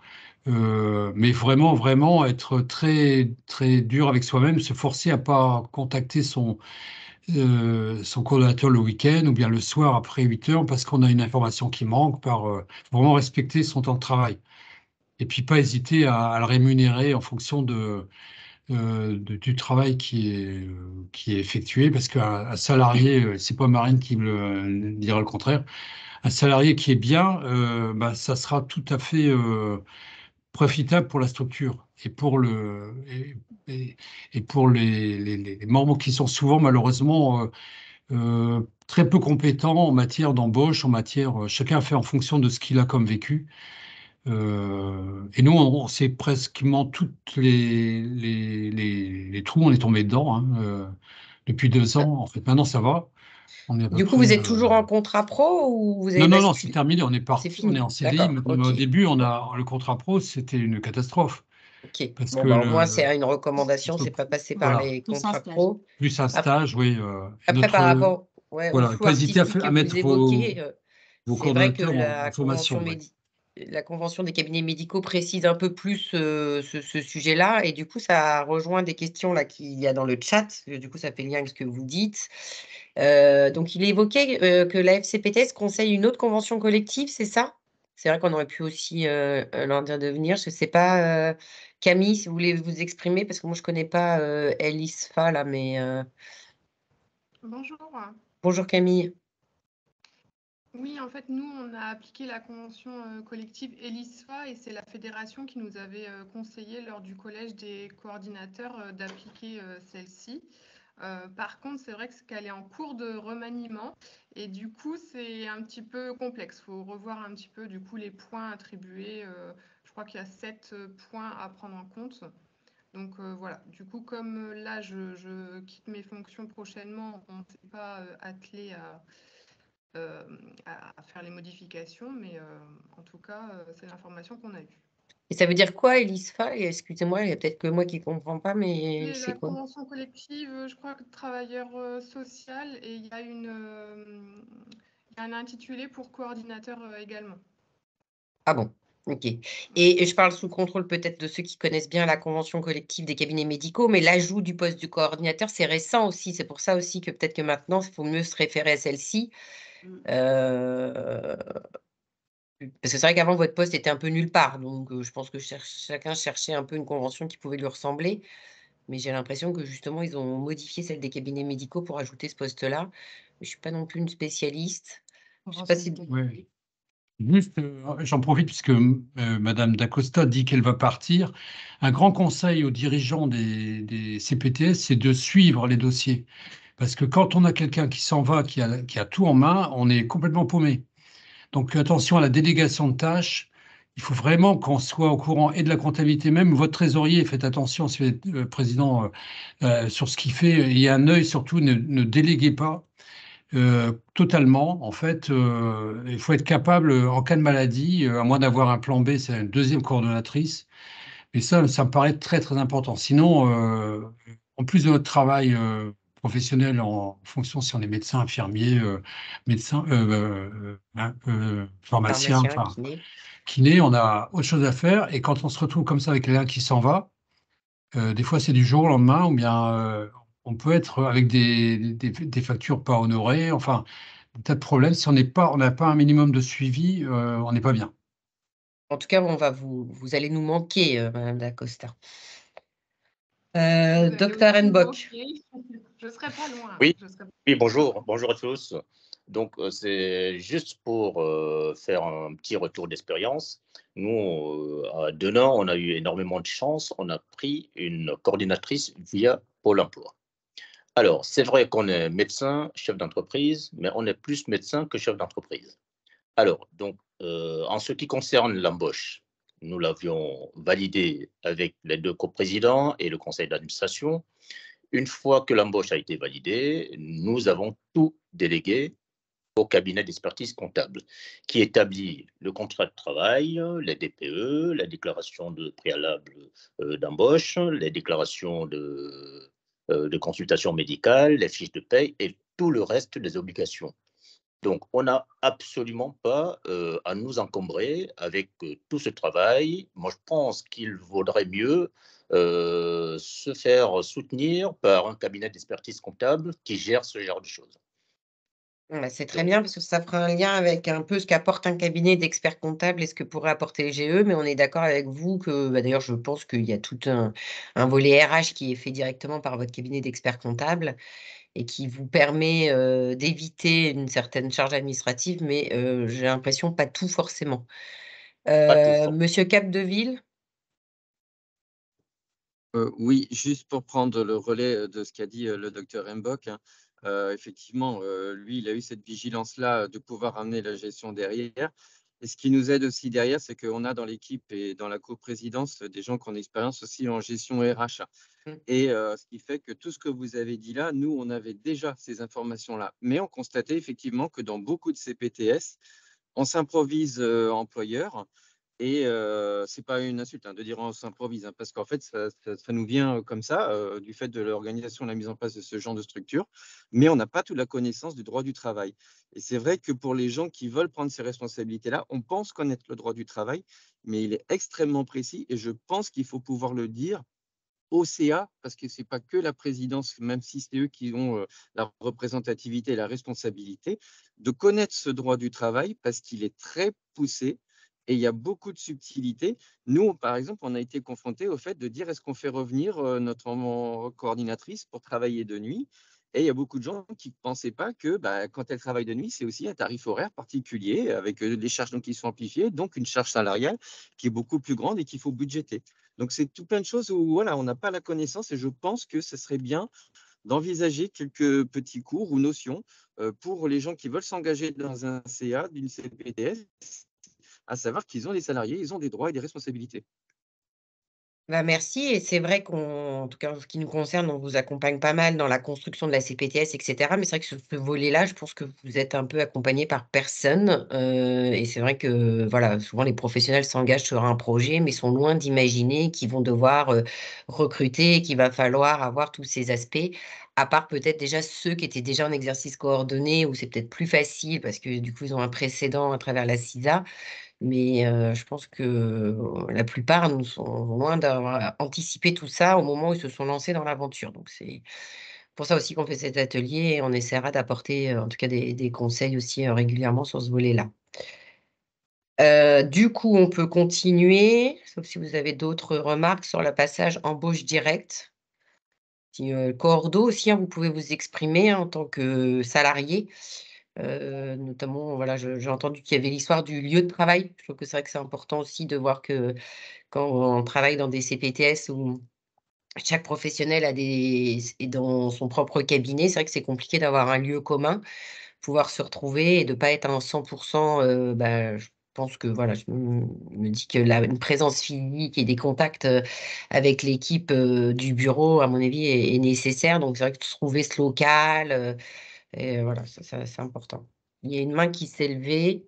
mais vraiment être très très dur avec soi-même, se forcer à pas contacter son coordonnateur le week-end ou bien le soir après 8 heures parce qu'on a une information qui manque. Faut vraiment respecter son temps de travail. Et puis pas hésiter à le rémunérer en fonction du travail qui est effectué, parce qu'un salarié, c'est pas Marine qui me dira le contraire, un salarié qui est bien, bah, ça sera tout à fait profitable pour la structure et pour et pour les membres qui sont souvent malheureusement très peu compétents en matière d'embauche, en matière, chacun fait en fonction de ce qu'il a comme vécu. Et nous, on sait presquement toutes les trous, on est tombé dedans depuis 2 ans. En fait, maintenant, ça va. On est à peu Du coup, près, vous êtes toujours en contrat pro ou vous avez Non, c'est basculé? terminé. On est C'est parti, on fini. est en CDI. D'accord, Mais au ok. début, le contrat pro, c'était une catastrophe. Ok. Parce Bon, que bah, au moins, c'est une recommandation, c'est pas passer par voilà, les contrats pro. plus un stage, oui. Après, par rapport aux voilà, flux pas hésiter artistiques à que vous mettre évoquez, vos c'est vrai que coordonnateurs en formation. Ouais. la convention des cabinets médicaux précise un peu plus ce sujet-là, et du coup, ça rejoint des questions là qu'il y a dans le chat. Du coup, ça fait lien avec ce que vous dites. Donc, il évoquait que la FCPTS conseille une autre convention collective, c'est ça? C'est vrai qu'on aurait pu aussi leur dire de venir. Je ne sais pas, Camille, si vous voulez vous exprimer, parce que moi, je ne connais pas LISFA, là, mais... Bonjour. Bonjour Camille. Oui, en fait, nous, on a appliqué la convention collective ELISFA et c'est la fédération qui nous avait conseillé lors du collège des coordinateurs d'appliquer celle-ci. Par contre, c'est vrai qu'elle est en cours de remaniement et du coup, c'est un petit peu complexe. Il faut revoir un petit peu du coup les points attribués. Je crois qu'il y a 7 points à prendre en compte. Donc voilà, du coup, comme là, je quitte mes fonctions prochainement, on ne s'est pas attelé à faire les modifications, mais en tout cas, c'est l'information qu'on a eue. Et ça veut dire quoi, ELISFA? Excusez-moi, il y a peut-être que moi qui ne comprends pas, mais C'est c'est la quoi? convention collective, je crois, que travailleur social, et il y a un intitulé pour coordinateur également. Ah bon, ok. Et je parle sous contrôle peut-être de ceux qui connaissent bien la convention collective des cabinets médicaux, mais l'ajout du poste du coordinateur, c'est récent aussi. C'est pour ça aussi que peut-être que maintenant, il faut mieux se référer à celle-ci. Parce que c'est vrai qu'avant, votre poste était un peu nulle part. Donc, je pense que chacun cherchait un peu une convention qui pouvait lui ressembler. Mais j'ai l'impression que justement, ils ont modifié celle des cabinets médicaux pour ajouter ce poste-là. Je ne suis pas non plus une spécialiste. Je sais pas si... Oui. Juste, j'en profite puisque Madame Dacosta dit qu'elle va partir. Un grand conseil aux dirigeants des CPTS, c'est de suivre les dossiers. Parce que quand on a quelqu'un qui s'en va, qui a tout en main, on est complètement paumé. Donc attention à la délégation de tâches. Il faut vraiment qu'on soit au courant et de la comptabilité. Même votre trésorier, faites attention, si vous êtes président, sur ce qu'il fait. Il y a un œil, surtout, ne déléguez pas. Totalement, en fait, il faut être capable, en cas de maladie, à moins d'avoir un plan B, c'est une deuxième coordonnatrice, mais ça me paraît très très important. Sinon, en plus de notre travail professionnel en fonction si on est médecin, infirmier, médecin, pharmacien, Pharmacien, enfin kiné, on a autre chose à faire. Et quand on se retrouve comme ça avec quelqu'un qui s'en va, des fois c'est du jour au lendemain, ou bien on peut être avec des factures pas honorées, enfin, des tas de problèmes. Si on n'a pas un minimum de suivi, on n'est pas bien. En tout cas, vous allez nous manquer, Madame Dacosta. Docteur Henbock. Je ne serai pas loin. Oui, oui, bonjour à tous. Donc, c'est juste pour faire un petit retour d'expérience. Nous, à Denain, on a eu énormément de chance. On a pris une coordinatrice via Pôle emploi. Alors, c'est vrai qu'on est médecin, chef d'entreprise, mais on est plus médecin que chef d'entreprise. Alors, donc, en ce qui concerne l'embauche, nous l'avions validé avec les 2 coprésidents et le conseil d'administration. Une fois que l'embauche a été validée, nous avons tout délégué au cabinet d'expertise comptable qui établit le contrat de travail, les DPE, la déclaration de préalable d'embauche, les déclarations de consultation médicale, les fiches de paie et tout le reste des obligations. Donc, on n'a absolument pas à nous encombrer avec tout ce travail. Moi, je pense qu'il vaudrait mieux se faire soutenir par un cabinet d'expertise comptable qui gère ce genre de choses. Bah, c'est très bien parce que ça fera un lien avec un peu ce qu'apporte un cabinet d'experts comptables et ce que pourrait apporter le GE, mais on est d'accord avec vous que, bah, d'ailleurs, je pense qu'il y a tout un volet RH qui est fait directement par votre cabinet d'experts comptables et qui vous permet d'éviter une certaine charge administrative, mais j'ai l'impression pas tout forcément. Pas tout. Monsieur Capdeville? Oui, juste pour prendre le relais de ce qu'a dit le docteur Mbok, hein, effectivement, lui, il a eu cette vigilance-là de pouvoir amener la gestion derrière. Et ce qui nous aide aussi derrière, c'est qu'on a dans l'équipe et dans la coprésidence des gens qui ont expérience aussi en gestion RH. Et ce qui fait que tout ce que vous avez dit là, nous, on avait déjà ces informations-là. Mais on constatait effectivement que dans beaucoup de CPTS, on s'improvise employeur. Et c'est pas une insulte de dire on s'improvise, parce qu'en fait, ça nous vient comme ça, du fait de l'organisation, de la mise en place de ce genre de structure, mais on n'a pas toute la connaissance du droit du travail. Et c'est vrai que pour les gens qui veulent prendre ces responsabilités-là, on pense connaître le droit du travail, mais il est extrêmement précis et je pense qu'il faut pouvoir le dire au CA, parce que ce n'est pas que la présidence, même si c'est eux qui ont la représentativité et la responsabilité, de connaître ce droit du travail parce qu'il est très poussé et il y a beaucoup de subtilités. Nous, par exemple, on a été confrontés au fait de dire est-ce qu'on fait revenir notre coordinatrice pour travailler de nuit? Et il y a beaucoup de gens qui ne pensaient pas que quand elle travaille de nuit, c'est aussi un tarif horaire particulier avec des charges qui sont amplifiées, donc une charge salariale qui est beaucoup plus grande et qu'il faut budgéter. Donc, c'est tout plein de choses où voilà, on n'a pas la connaissance et je pense que ce serait bien d'envisager quelques petits cours ou notions pour les gens qui veulent s'engager dans un CA d'une CPTS, à savoir qu'ils ont des salariés, ils ont des droits et des responsabilités. Bah, merci et c'est vrai en tout cas en ce qui nous concerne, on vous accompagne pas mal dans la construction de la CPTS et cetera. Mais c'est vrai que sur ce volet-là, je pense que vous êtes un peu accompagné par personne, et c'est vrai que, voilà, souvent les professionnels s'engagent sur un projet, mais sont loin d'imaginer qu'ils vont devoir, recruter et qu'il va falloir avoir tous ces aspects. À part peut-être déjà ceux qui étaient déjà en exercice coordonné où c'est peut-être plus facile parce que du coup, ils ont un précédent à travers la CISA. Mais je pense que la plupart nous sont loin d'avoir anticipé tout ça au moment où ils se sont lancés dans l'aventure. Donc c'est pour ça aussi qu'on fait cet atelier et on essaiera d'apporter, en tout cas des conseils aussi, régulièrement sur ce volet-là. Du coup, on peut continuer, sauf si vous avez d'autres remarques sur le passage embauche directe. Si, Cordo aussi, hein, vous pouvez vous exprimer en tant que salarié. Notamment, voilà, j'ai entendu qu'il y avait l'histoire du lieu de travail. Je trouve que c'est vrai que c'est important aussi de voir que quand on travaille dans des CPTS où chaque professionnel est dans son propre cabinet, c'est vrai que c'est compliqué d'avoir un lieu commun, pouvoir se retrouver et de ne pas être à 100%. Je pense que voilà, je me dis que une présence physique et des contacts avec l'équipe du bureau, à mon avis, est nécessaire. Donc c'est vrai que trouver ce local. Et voilà, ça, c'est important. Il y a une main qui s'est levée.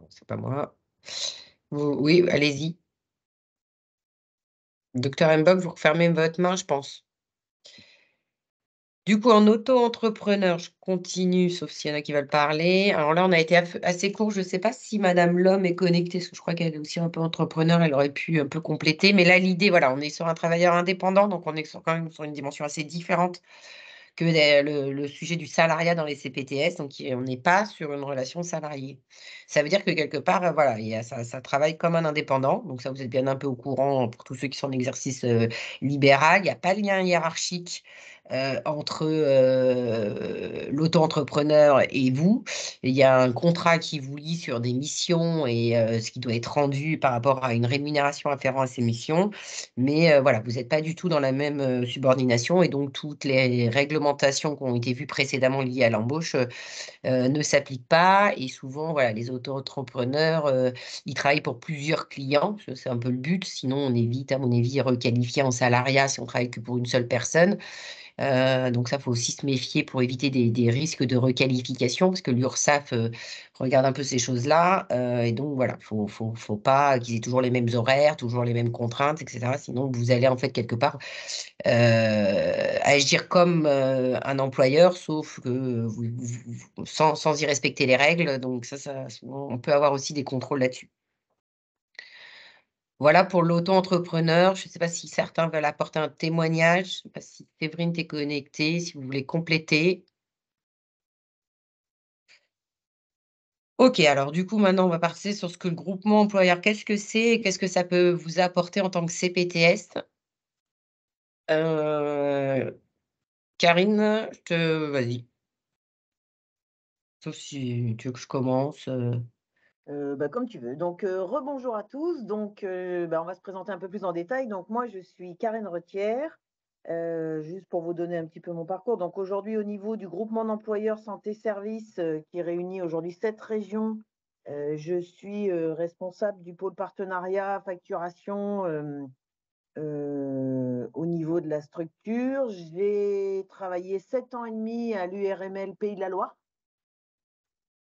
C'est pas moi. Oui, allez-y. Docteur Mbok, vous refermez votre main, je pense. Du coup, en auto-entrepreneur, je continue, sauf s'il y en a qui veulent parler. Alors là, on a été assez court. Je ne sais pas si Madame Lhomme est connectée, parce que je crois qu'elle est aussi un peu entrepreneur. Elle aurait pu un peu compléter. Mais là, l'idée, voilà, on est sur un travailleur indépendant, donc on est quand même sur une dimension assez différente que le sujet du salariat dans les CPTS, donc on n'est pas sur une relation salariée. Ça veut dire que quelque part, voilà, ça travaille comme un indépendant, donc ça vous êtes bien un peu au courant pour tous ceux qui sont en exercice libéral. Il n'y a pas de lien hiérarchique entre l'auto-entrepreneur et vous. Il y a un contrat qui vous lie sur des missions et ce qui doit être rendu par rapport à une rémunération afférente à ces missions. Mais voilà, vous n'êtes pas du tout dans la même subordination et donc toutes les réglementations qui ont été vues précédemment liées à l'embauche ne s'appliquent pas. Et souvent, voilà, les auto-entrepreneurs, ils travaillent pour plusieurs clients. C'est un peu le but. Sinon, on est vite, à mon avis, requalifié en salariat si on travaille que pour une seule personne. Donc ça, il faut aussi se méfier pour éviter des risques de requalification, parce que l'URSSAF regarde un peu ces choses-là. Et donc voilà, faut pas qu'ils aient toujours les mêmes horaires, toujours les mêmes contraintes, etc. Sinon, vous allez en fait quelque part agir comme un employeur, sauf que sans y respecter les règles. Donc ça, on peut avoir aussi des contrôles là-dessus. Voilà pour l'auto-entrepreneur. Je ne sais pas si certains veulent apporter un témoignage. Je ne sais pas si Séverine t'es connectée, si vous voulez compléter. Ok, alors du coup, maintenant, on va passer sur ce que le groupement employeur, qu'est-ce que c'est et qu'est-ce que ça peut vous apporter en tant que CPTS. Karine, vas-y. Sauf si tu veux que je commence. Comme tu veux. Donc, rebonjour à tous. Donc, on va se présenter un peu plus en détail. Donc, moi, je suis Karine Retière. Juste pour vous donner un petit peu mon parcours. Donc, aujourd'hui, au niveau du groupement d'employeurs santé-service qui réunit aujourd'hui 7 régions, je suis responsable du pôle partenariat, facturation au niveau de la structure. J'ai travaillé 7 ans et demi à l'URML Pays de la Loire.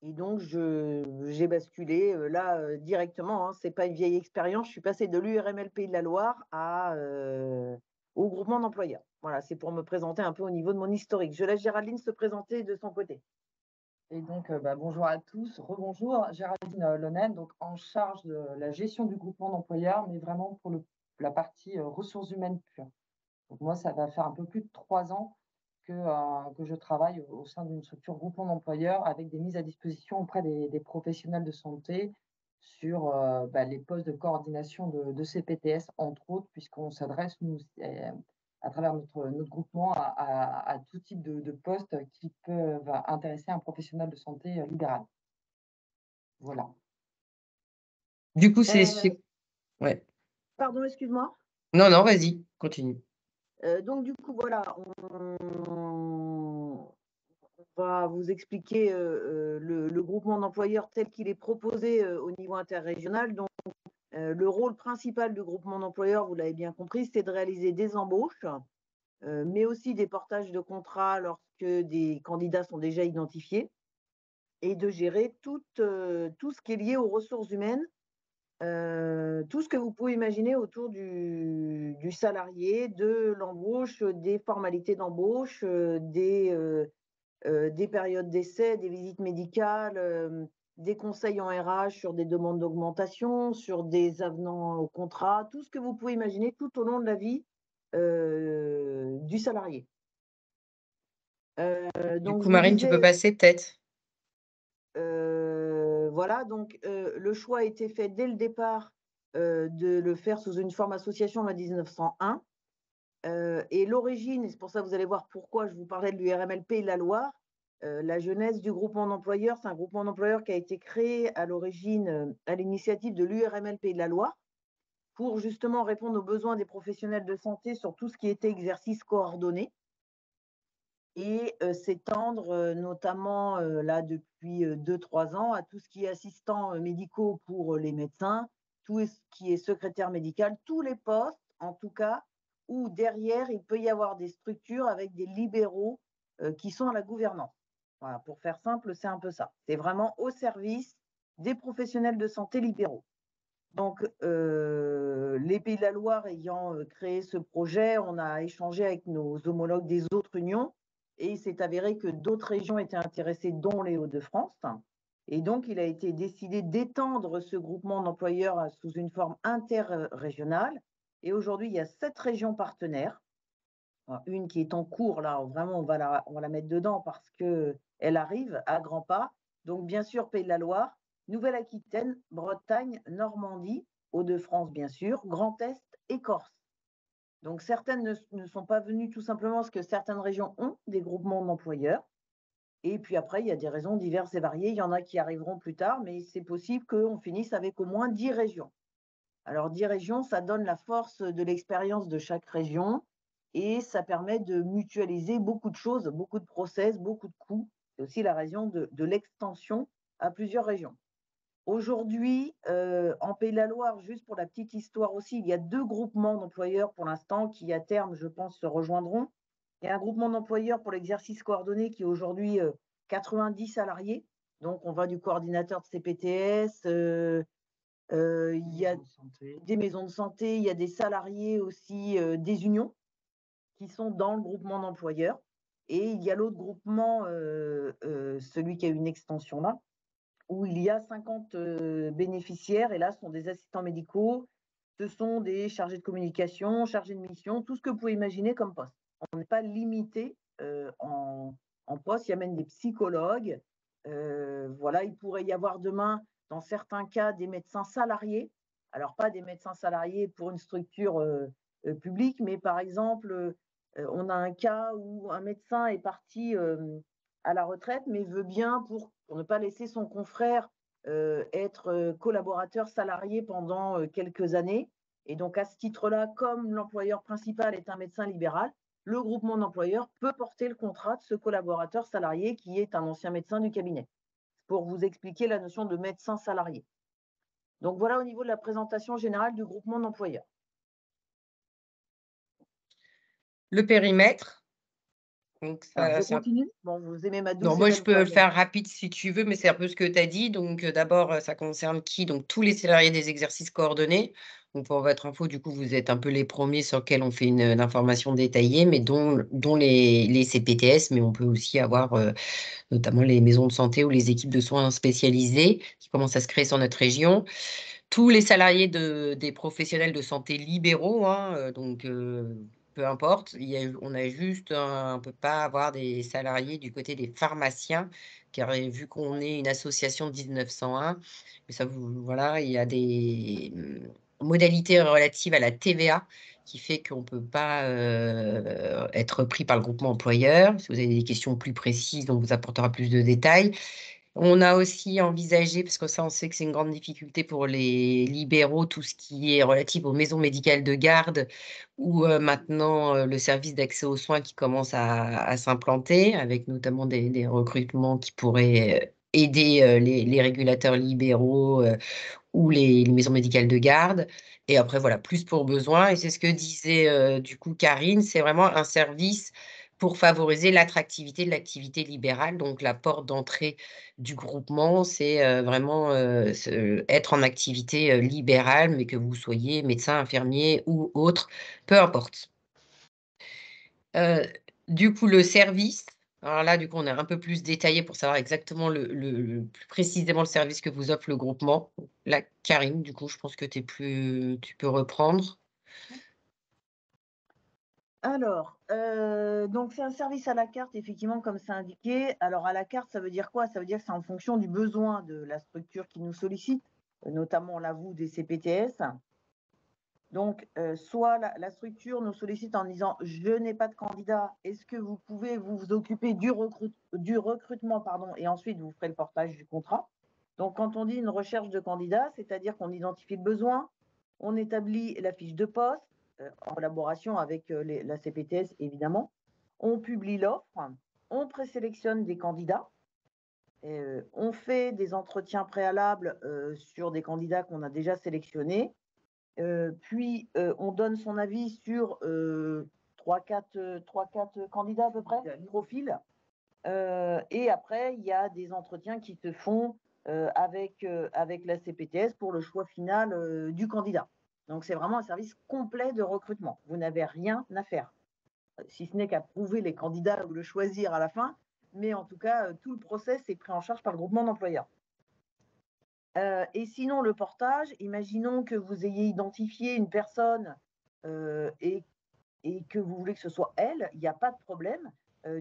Et donc, j'ai basculé là directement, hein, ce n'est pas une vieille expérience, je suis passée de l'URML Pays de la Loire au groupement d'employeurs. Voilà, c'est pour me présenter un peu au niveau de mon historique. Je laisse Géraldine se présenter de son côté. Et donc, bonjour à tous, rebonjour, Géraldine Lonen, donc en charge de la gestion du groupement d'employeurs, mais vraiment pour la partie ressources humaines pure. Donc moi, ça va faire un peu plus de 3 ans que je travaille au sein d'une structure groupement d'employeurs avec des mises à disposition auprès des professionnels de santé sur les postes de coordination de CPTS, entre autres, puisqu'on s'adresse, nous, à travers notre groupement, à tout type de postes qui peuvent intéresser un professionnel de santé libéral. Voilà. Du coup, Ouais. Pardon, excuse-moi. Non, vas-y, continue. Donc, du coup, voilà, on va vous expliquer le groupement d'employeurs tel qu'il est proposé au niveau interrégional. Donc, le rôle principal du groupement d'employeurs, vous l'avez bien compris, c'est de réaliser des embauches, mais aussi des portages de contrats lorsque des candidats sont déjà identifiés et de gérer tout ce qui est lié aux ressources humaines, tout ce que vous pouvez imaginer autour du salarié, de l'embauche, des formalités d'embauche, des périodes d'essai, des visites médicales, des conseils en RH sur des demandes d'augmentation, sur des avenants au contrat, tout ce que vous pouvez imaginer tout au long de la vie du salarié. Du coup, Marine, tu peux passer peut-être. Voilà, donc le choix a été fait dès le départ de le faire sous une forme association en 1901. Et l'origine, et c'est pour ça que vous allez voir pourquoi je vous parlais de l'URML Pays de la Loire, la genèse du groupement d'employeurs, c'est un groupement d'employeurs qui a été créé à l'origine à l'initiative de l'URML Pays de la Loire pour justement répondre aux besoins des professionnels de santé sur tout ce qui était exercice coordonné et s'étendre notamment là depuis 2-3 ans à tout ce qui est assistants médicaux pour les médecins, tout ce qui est secrétaire médical, tous les postes en tout cas où derrière il peut y avoir des structures avec des libéraux qui sont à la gouvernance. Voilà, pour faire simple, c'est un peu ça. C'est vraiment au service des professionnels de santé libéraux. Donc, les Pays de la Loire ayant créé ce projet, on a échangé avec nos homologues des autres unions et il s'est avéré que d'autres régions étaient intéressées, dont les Hauts-de-France. Et donc, il a été décidé d'étendre ce groupement d'employeurs sous une forme interrégionale. Et aujourd'hui, il y a 7 régions partenaires. Une qui est en cours, là, vraiment, on va la mettre dedans parce qu'elle arrive à grands pas. Donc, bien sûr, Pays de la Loire, Nouvelle-Aquitaine, Bretagne, Normandie, Hauts-de-France, bien sûr, Grand Est et Corse. Donc, certaines ne sont pas venues tout simplement parce que certaines régions ont des groupements d'employeurs. Et puis après, il y a des raisons diverses et variées. Il y en a qui arriveront plus tard, mais c'est possible qu'on finisse avec au moins 10 régions. Alors, 10 régions, ça donne la force de l'expérience de chaque région et ça permet de mutualiser beaucoup de choses, beaucoup de process, beaucoup de coûts. C'est aussi la raison de l'extension à plusieurs régions. Aujourd'hui, en Pays de la Loire, juste pour la petite histoire aussi, il y a 2 groupements d'employeurs pour l'instant qui, à terme, je pense, se rejoindront. Il y a un groupement d'employeurs pour l'exercice coordonné qui est aujourd'hui 90 salariés. Donc, on va du coordinateur de CPTS, il y a des maisons de santé, il y a des salariés aussi des unions qui sont dans le groupement d'employeurs. Et il y a l'autre groupement, celui qui a une extension là, où il y a 50 bénéficiaires. Et là, ce sont des assistants médicaux, ce sont des chargés de communication, chargés de mission, tout ce que vous pouvez imaginer comme poste. On n'est pas limité en poste. Il y a même des psychologues. Voilà, il pourrait y avoir demain, dans certains cas, des médecins salariés. Alors, pas des médecins salariés pour une structure publique, mais par exemple, on a un cas où un médecin est parti à la retraite, mais veut bien, pour ne pas laisser son confrère être collaborateur salarié pendant quelques années. Et donc, à ce titre-là, comme l'employeur principal est un médecin libéral, le groupement d'employeurs peut porter le contrat de ce collaborateur salarié qui est un ancien médecin du cabinet, pour vous expliquer la notion de médecin salarié. Donc, voilà au niveau de la présentation générale du groupement d'employeurs. Le périmètre. Donc, Alors, je continue. Bon, vous aimez ma douce. Non, moi, je peux le faire rapide si tu veux, mais c'est un peu ce que tu as dit. Donc, d'abord, ça concerne qui? Donc, tous les salariés des exercices coordonnés. Donc, pour votre info, du coup, vous êtes un peu les premiers sur lesquels on fait une information détaillée, mais dont les CPTS, mais on peut aussi avoir notamment les maisons de santé ou les équipes de soins spécialisées qui commencent à se créer sur notre région. Tous les salariés des professionnels de santé libéraux, hein, donc peu importe, on a juste, on ne peut pas avoir des salariés du côté des pharmaciens, car vu qu'on est une association de 1901, mais ça, voilà, il y a des modalités relatives à la TVA qui fait qu'on ne peut pas être pris par le groupement employeur. Si vous avez des questions plus précises, on vous apportera plus de détails. On a aussi envisagé, parce que ça, on sait que c'est une grande difficulté pour les libéraux, tout ce qui est relatif aux maisons médicales de garde ou maintenant le service d'accès aux soins qui commence à s'implanter, avec notamment des recrutements qui pourraient aider les régulateurs libéraux ou les maisons médicales de garde. Et après, voilà, plus pour besoin. Et c'est ce que disait du coup Karine, c'est vraiment un service pour favoriser l'attractivité de l'activité libérale. Donc, la porte d'entrée du groupement, c'est vraiment être en activité libérale, mais que vous soyez médecin, infirmier ou autre, peu importe. Du coup, le service, alors là, du coup, on est un peu plus détaillé pour savoir exactement plus précisément le service que vous offre le groupement. Là, Karine, du coup, je pense que tu peux reprendre. Alors, donc c'est un service à la carte, effectivement, comme c'est indiqué. Alors, à la carte, ça veut dire quoi? Ça veut dire que c'est en fonction du besoin de la structure qui nous sollicite, notamment là, vous, des CPTS. Donc, soit la structure nous sollicite en disant « Je n'ai pas de candidat, est-ce que vous pouvez vous occuper du recrutement et ensuite vous ferez le portage du contrat ?» Donc, quand on dit une recherche de candidat, c'est-à-dire qu'on identifie le besoin, on établit la fiche de poste, en collaboration avec la CPTS, évidemment. On publie l'offre, on présélectionne des candidats, on fait des entretiens préalables sur des candidats qu'on a déjà sélectionnés, puis on donne son avis sur 3-4 candidats à peu près, profils. Et après, il y a des entretiens qui se font avec la CPTS pour le choix final du candidat. Donc, c'est vraiment un service complet de recrutement. Vous n'avez rien à faire, si ce n'est qu'à prouver les candidats ou le choisir à la fin. Mais en tout cas, tout le process est pris en charge par le groupement d'employeurs. Et sinon, le portage, imaginons que vous ayez identifié une personne et que vous voulez que ce soit elle, il n'y a pas de problème.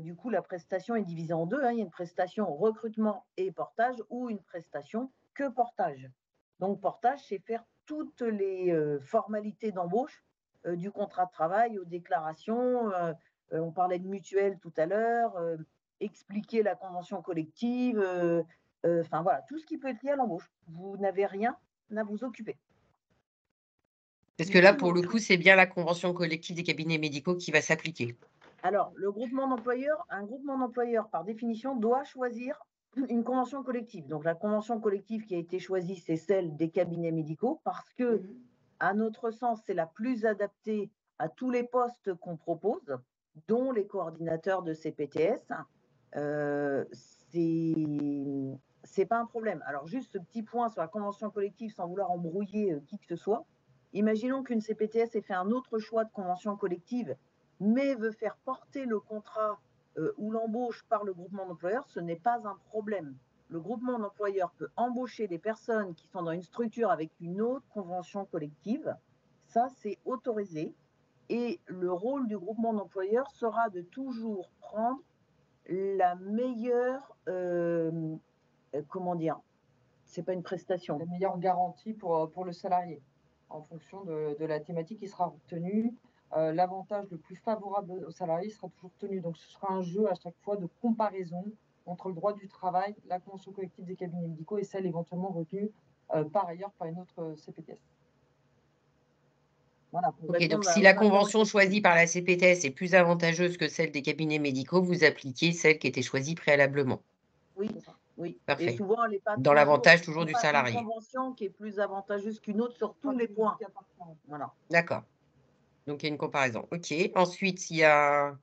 Du coup, la prestation est divisée en deux. Il y a une prestation recrutement et portage ou une prestation que portage. Donc, portage, c'est faire toutes les formalités d'embauche du contrat de travail aux déclarations. On parlait de mutuelle tout à l'heure, expliquer la convention collective, enfin voilà, tout ce qui peut être lié à l'embauche. Vous n'avez rien à vous occuper. Parce que là, pour le coup, c'est bien la convention collective des cabinets médicaux qui va s'appliquer. Alors, un groupement d'employeurs, par définition, doit choisir une convention collective. Donc, la convention collective qui a été choisie, c'est celle des cabinets médicaux parce que, à notre sens, c'est la plus adaptée à tous les postes qu'on propose. dont les coordinateurs de CPTS, c'est pas un problème. Alors juste ce petit point sur la convention collective sans vouloir embrouiller qui que ce soit. Imaginons qu'une CPTS ait fait un autre choix de convention collective, mais veut faire porter le contrat ou l'embauche par le groupement d'employeurs, ce n'est pas un problème. Le groupement d'employeurs peut embaucher des personnes qui sont dans une structure avec une autre convention collective. Ça, c'est autorisé. Et le rôle du groupement d'employeurs sera de toujours prendre la meilleure, comment dire, c'est pas une prestation. La meilleure garantie pour le salarié, en fonction de la thématique qui sera retenue. L'avantage le plus favorable au salarié sera toujours tenu. Donc, ce sera un jeu à chaque fois de comparaison entre le droit du travail, la convention collective des cabinets médicaux et celle éventuellement retenue par ailleurs par une autre CPTS. Voilà, Ok, donc si la convention choisie par la CPTS est plus avantageuse que celle des cabinets médicaux, vous appliquez celle qui était choisie préalablement. Oui, oui. Parfait. Et souvent, elle n'est pas Dans l'avantage toujours du pas salarié. une convention qui est plus avantageuse qu'une autre sur tous les points. Voilà. D'accord. Donc, il y a une comparaison. OK. Ensuite, il y a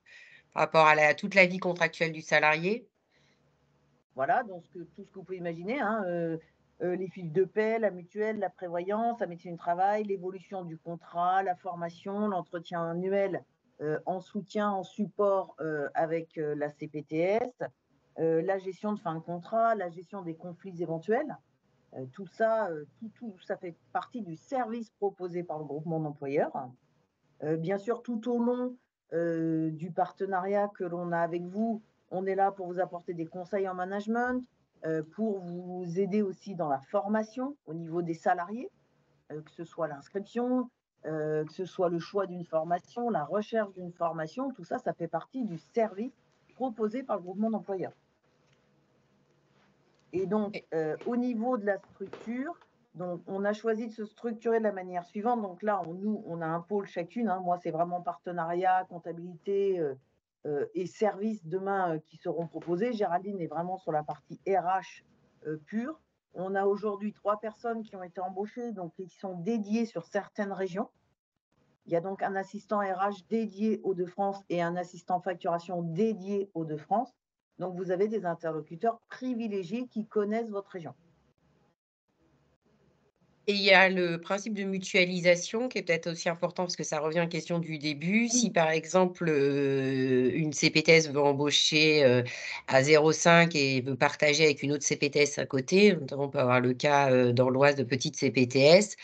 par rapport à toute la vie contractuelle du salarié. Voilà, donc tout ce que vous pouvez imaginer, hein, les fiches de paie, la mutuelle, la prévoyance, la médecine du travail, l'évolution du contrat, la formation, l'entretien annuel en soutien, en support avec la CPTS, la gestion de fin de contrat, la gestion des conflits éventuels. Tout ça, ça fait partie du service proposé par le groupement d'employeurs. Bien sûr, tout au long du partenariat que l'on a avec vous, on est là pour vous apporter des conseils en management, pour vous aider aussi dans la formation au niveau des salariés, que ce soit l'inscription, que ce soit le choix d'une formation, la recherche d'une formation, tout ça, ça fait partie du service proposé par le groupement d'employeurs. Et donc, au niveau de la structure, donc, on a choisi de se structurer de la manière suivante. Donc là, nous, on a un pôle chacune. Hein. Moi, c'est vraiment partenariat, comptabilité et services demain qui seront proposés. Géraldine est vraiment sur la partie RH pure. On a aujourd'hui 3 personnes qui ont été embauchées, donc qui sont dédiées sur certaines régions. Il y a donc un assistant RH dédié aux Hauts-de-France et un assistant facturation dédié aux Hauts-de-France. Donc, vous avez des interlocuteurs privilégiés qui connaissent votre région. Et il y a le principe de mutualisation qui est peut-être aussi important parce que ça revient à la question du début. Si par exemple, une CPTS veut embaucher à 0,5 et veut partager avec une autre CPTS à côté, notamment on peut avoir le cas dans l'Oise de petites CPTS.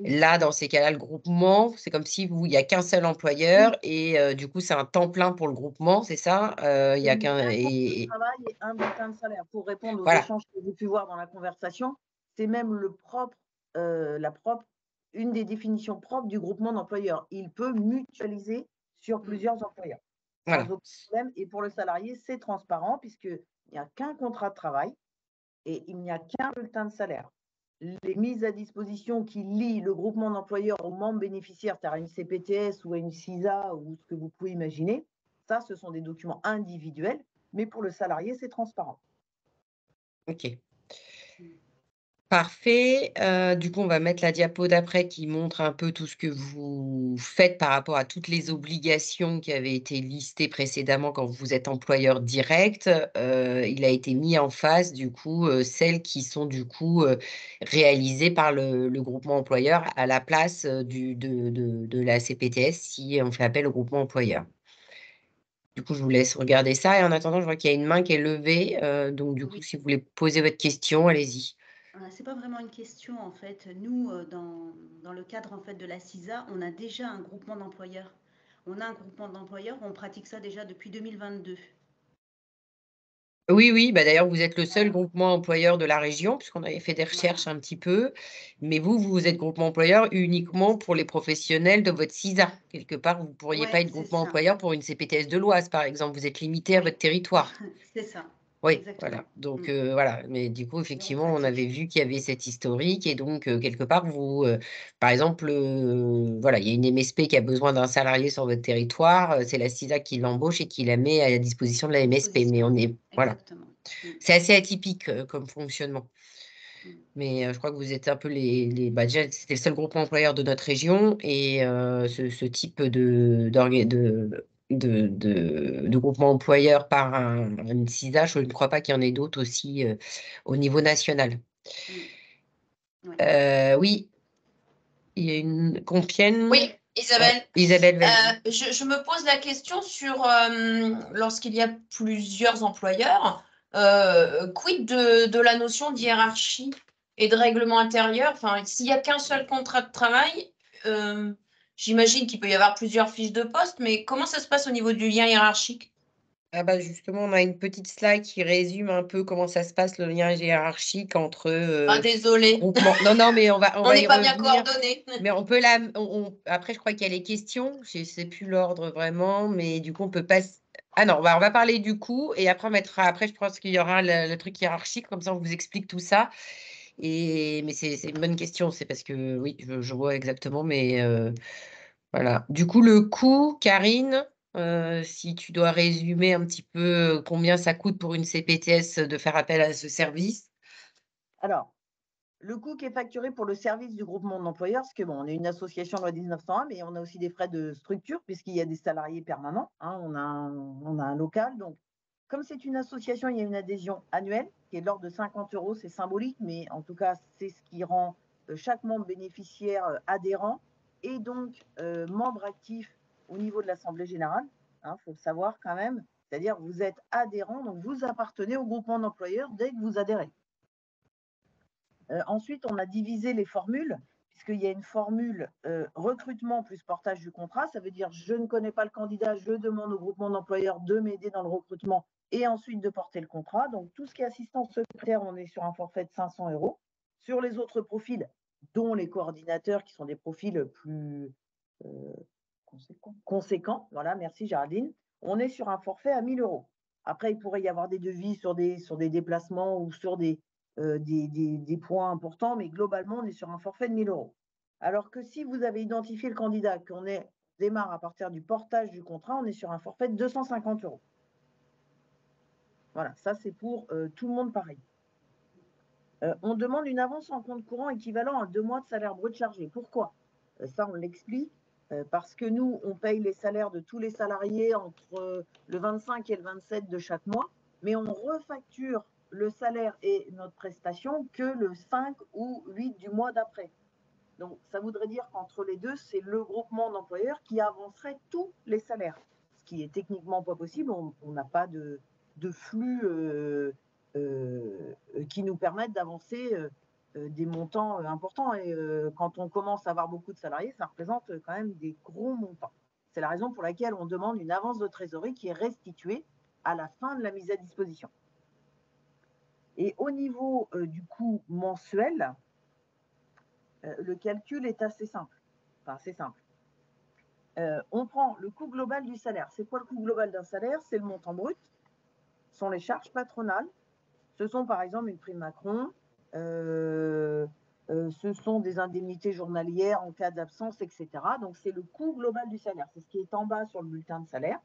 Là, dans ces cas-là, le groupement, c'est comme si il n'y a qu'un seul employeur et du coup, c'est un temps plein pour le groupement, c'est ça? Il y a qu'un. Travail et un bulletin de salaire. Pour répondre aux Voilà. échanges que j'ai pu voir dans la conversation, c'est même une des définitions propres du groupement d'employeurs. Il peut mutualiser sur plusieurs employeurs. Voilà. Sans aucun problème. Et pour le salarié, c'est transparent puisqu'il n'y a qu'un contrat de travail et il n'y a qu'un bulletin de salaire. Les mises à disposition qui lient le groupement d'employeurs aux membres bénéficiaires, c'est-à-dire à une CPTS ou à une CISA ou ce que vous pouvez imaginer, ça, ce sont des documents individuels, mais pour le salarié, c'est transparent. OK. Parfait. Du coup, on va mettre la diapo d'après qui montre un peu tout ce que vous faites par rapport à toutes les obligations qui avaient été listées précédemment quand vous êtes employeur direct. Il a été mis en face, du coup, celles qui sont, du coup, réalisées par le groupement employeur à la place de la CPTS si on fait appel au groupement employeur. Du coup, je vous laisse regarder ça et en attendant, je vois qu'il y a une main qui est levée. Donc, du coup, si vous voulez poser votre question, allez-y. C'est pas vraiment une question en fait. Nous, dans le cadre en fait de la CISA, on a déjà un groupement d'employeurs. On a un groupement d'employeurs, on pratique ça déjà depuis 2022. Oui, oui, bah, d'ailleurs, vous êtes le seul groupement employeur de la région, puisqu'on avait fait des recherches un petit peu. Mais vous êtes groupement employeur uniquement pour les professionnels de votre CISA. Quelque part, vous ne pourriez pas être groupement employeur pour une CPTS de l'Oise, par exemple. Vous êtes limité à votre territoire. C'est ça. Oui, Exactement. voilà. Donc, voilà. Mais du coup, effectivement, on avait vu qu'il y avait cette historique et donc, quelque part, vous, par exemple, voilà, il y a une MSP qui a besoin d'un salarié sur votre territoire, c'est la CISA qui l'embauche et qui la met à la disposition de la MSP. Mais on est, voilà. C'est assez atypique comme fonctionnement. Mais je crois que vous êtes un peu bah, déjà, c'était le seul groupement employeur de notre région et ce type de groupement employeur par une CISA. Je ne crois pas qu'il y en ait d'autres aussi au niveau national. Oui, il y a une Compiègne. Oui, Isabelle. Isabelle, vas-y. Je me pose la question sur lorsqu'il y a plusieurs employeurs, quid de la notion d'hiérarchie et de règlement intérieur? Enfin, s'il n'y a qu'un seul contrat de travail, j'imagine qu'il peut y avoir plusieurs fiches de poste, mais comment ça se passe au niveau du lien hiérarchique? Ah bah justement, on a une petite slide qui résume un peu comment ça se passe, le lien hiérarchique entre désolée. groupements. Non, mais on On y n'est pas bien revenir. coordonnés. Mais on peut après, je crois qu'il y a les questions. Je ne sais plus l'ordre vraiment, mais du coup, on peut pas. Ah non, on va parler du coup et après, après, je pense qu'il y aura le truc hiérarchique, comme ça, on vous explique tout ça. Mais c'est une bonne question, c'est parce que oui, je vois exactement, mais voilà. Du coup, le coût, Karine, si tu dois résumer un petit peu combien ça coûte pour une CPTS de faire appel à ce service. Alors, le coût qui est facturé pour le service du groupement d'employeurs, parce que bon, on est une association loi 1901, mais on a aussi des frais de structure puisqu'il y a des salariés permanents. Hein, on a un local. Donc, comme c'est une association, il y a une adhésion annuelle qui est de l'ordre de 50 €. C'est symbolique, mais en tout cas, c'est ce qui rend chaque membre bénéficiaire adhérent et donc membre actif au niveau de l'Assemblée générale. Il faut le savoir quand même. C'est-à-dire vous êtes adhérent, donc vous appartenez au groupement d'employeurs dès que vous adhérez. Ensuite, on a divisé les formules, puisqu'il y a une formule recrutement plus portage du contrat. Ça veut dire je ne connais pas le candidat, je demande au groupement d'employeurs de m'aider dans le recrutement et ensuite de porter le contrat. Donc, tout ce qui est assistance secrétaire, on est sur un forfait de 500 €. Sur les autres profils, dont les coordinateurs, qui sont des profils plus conséquents, voilà, merci Géraldine, on est sur un forfait à 1 000 €. Après, il pourrait y avoir des devis sur des déplacements ou sur des points importants, mais globalement, on est sur un forfait de 1 000 €. Alors que si vous avez identifié le candidat, qu'on démarre à partir du portage du contrat, on est sur un forfait de 250 €. Voilà, ça c'est pour tout le monde pareil. On demande une avance en compte courant équivalent à 2 mois de salaire brut chargé. Pourquoi? Ça, on l'explique. Parce que nous, on paye les salaires de tous les salariés entre le 25 et le 27 de chaque mois, mais on refacture le salaire et notre prestation que le 5 ou 8 du mois d'après. Donc, ça voudrait dire qu'entre les deux, c'est le groupement d'employeurs qui avancerait tous les salaires, ce qui est techniquement pas possible. On n'a pas de flux qui nous permettent d'avancer des montants importants. Et quand on commence à avoir beaucoup de salariés, ça représente quand même des gros montants. C'est la raison pour laquelle on demande une avance de trésorerie qui est restituée à la fin de la mise à disposition. Et au niveau du coût mensuel, le calcul est assez simple. Enfin, c'est simple. On prend le coût global du salaire. C'est quoi le coût global d'un salaire? C'est le montant brut, ce sont les charges patronales. Ce sont par exemple une prime Macron, ce sont des indemnités journalières en cas d'absence, etc. Donc, c'est le coût global du salaire. C'est ce qui est en bas sur le bulletin de salaire,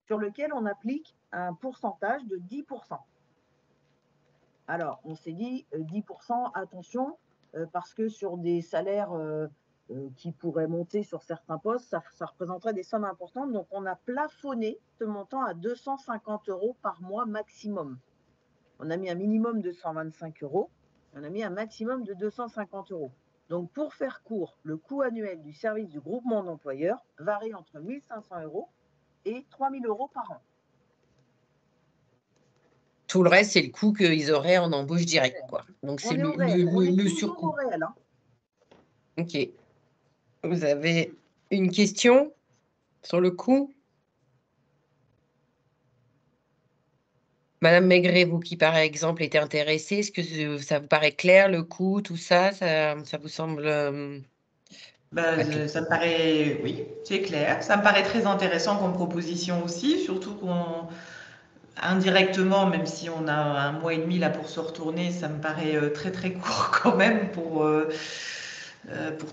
sur lequel on applique un pourcentage de 10%. Alors, on s'est dit 10%, attention, parce que sur des salaires qui pourraient monter sur certains postes, ça représenterait des sommes importantes. Donc, on a plafonné ce montant à 250 € par mois maximum. On a mis un minimum de 125 €, on a mis un maximum de 250 €. Donc, pour faire court, le coût annuel du service du groupement d'employeurs varie entre 1 500 € et 3 000 € par an. Tout le reste, c'est le coût qu'ils auraient en embauche directe, quoi. Donc, c'est le surcoût. Réel, hein. Ok. Vous avez une question sur le coût? Madame Maigret, vous qui, par exemple, étiez intéressée, est-ce que ça vous paraît clair, le coût, tout ça? Ça vous semble... Ça me paraît, oui, c'est clair. Ça me paraît très intéressant comme proposition aussi, surtout indirectement, même si on a 1 mois et demi là pour se retourner, ça me paraît très très court quand même pour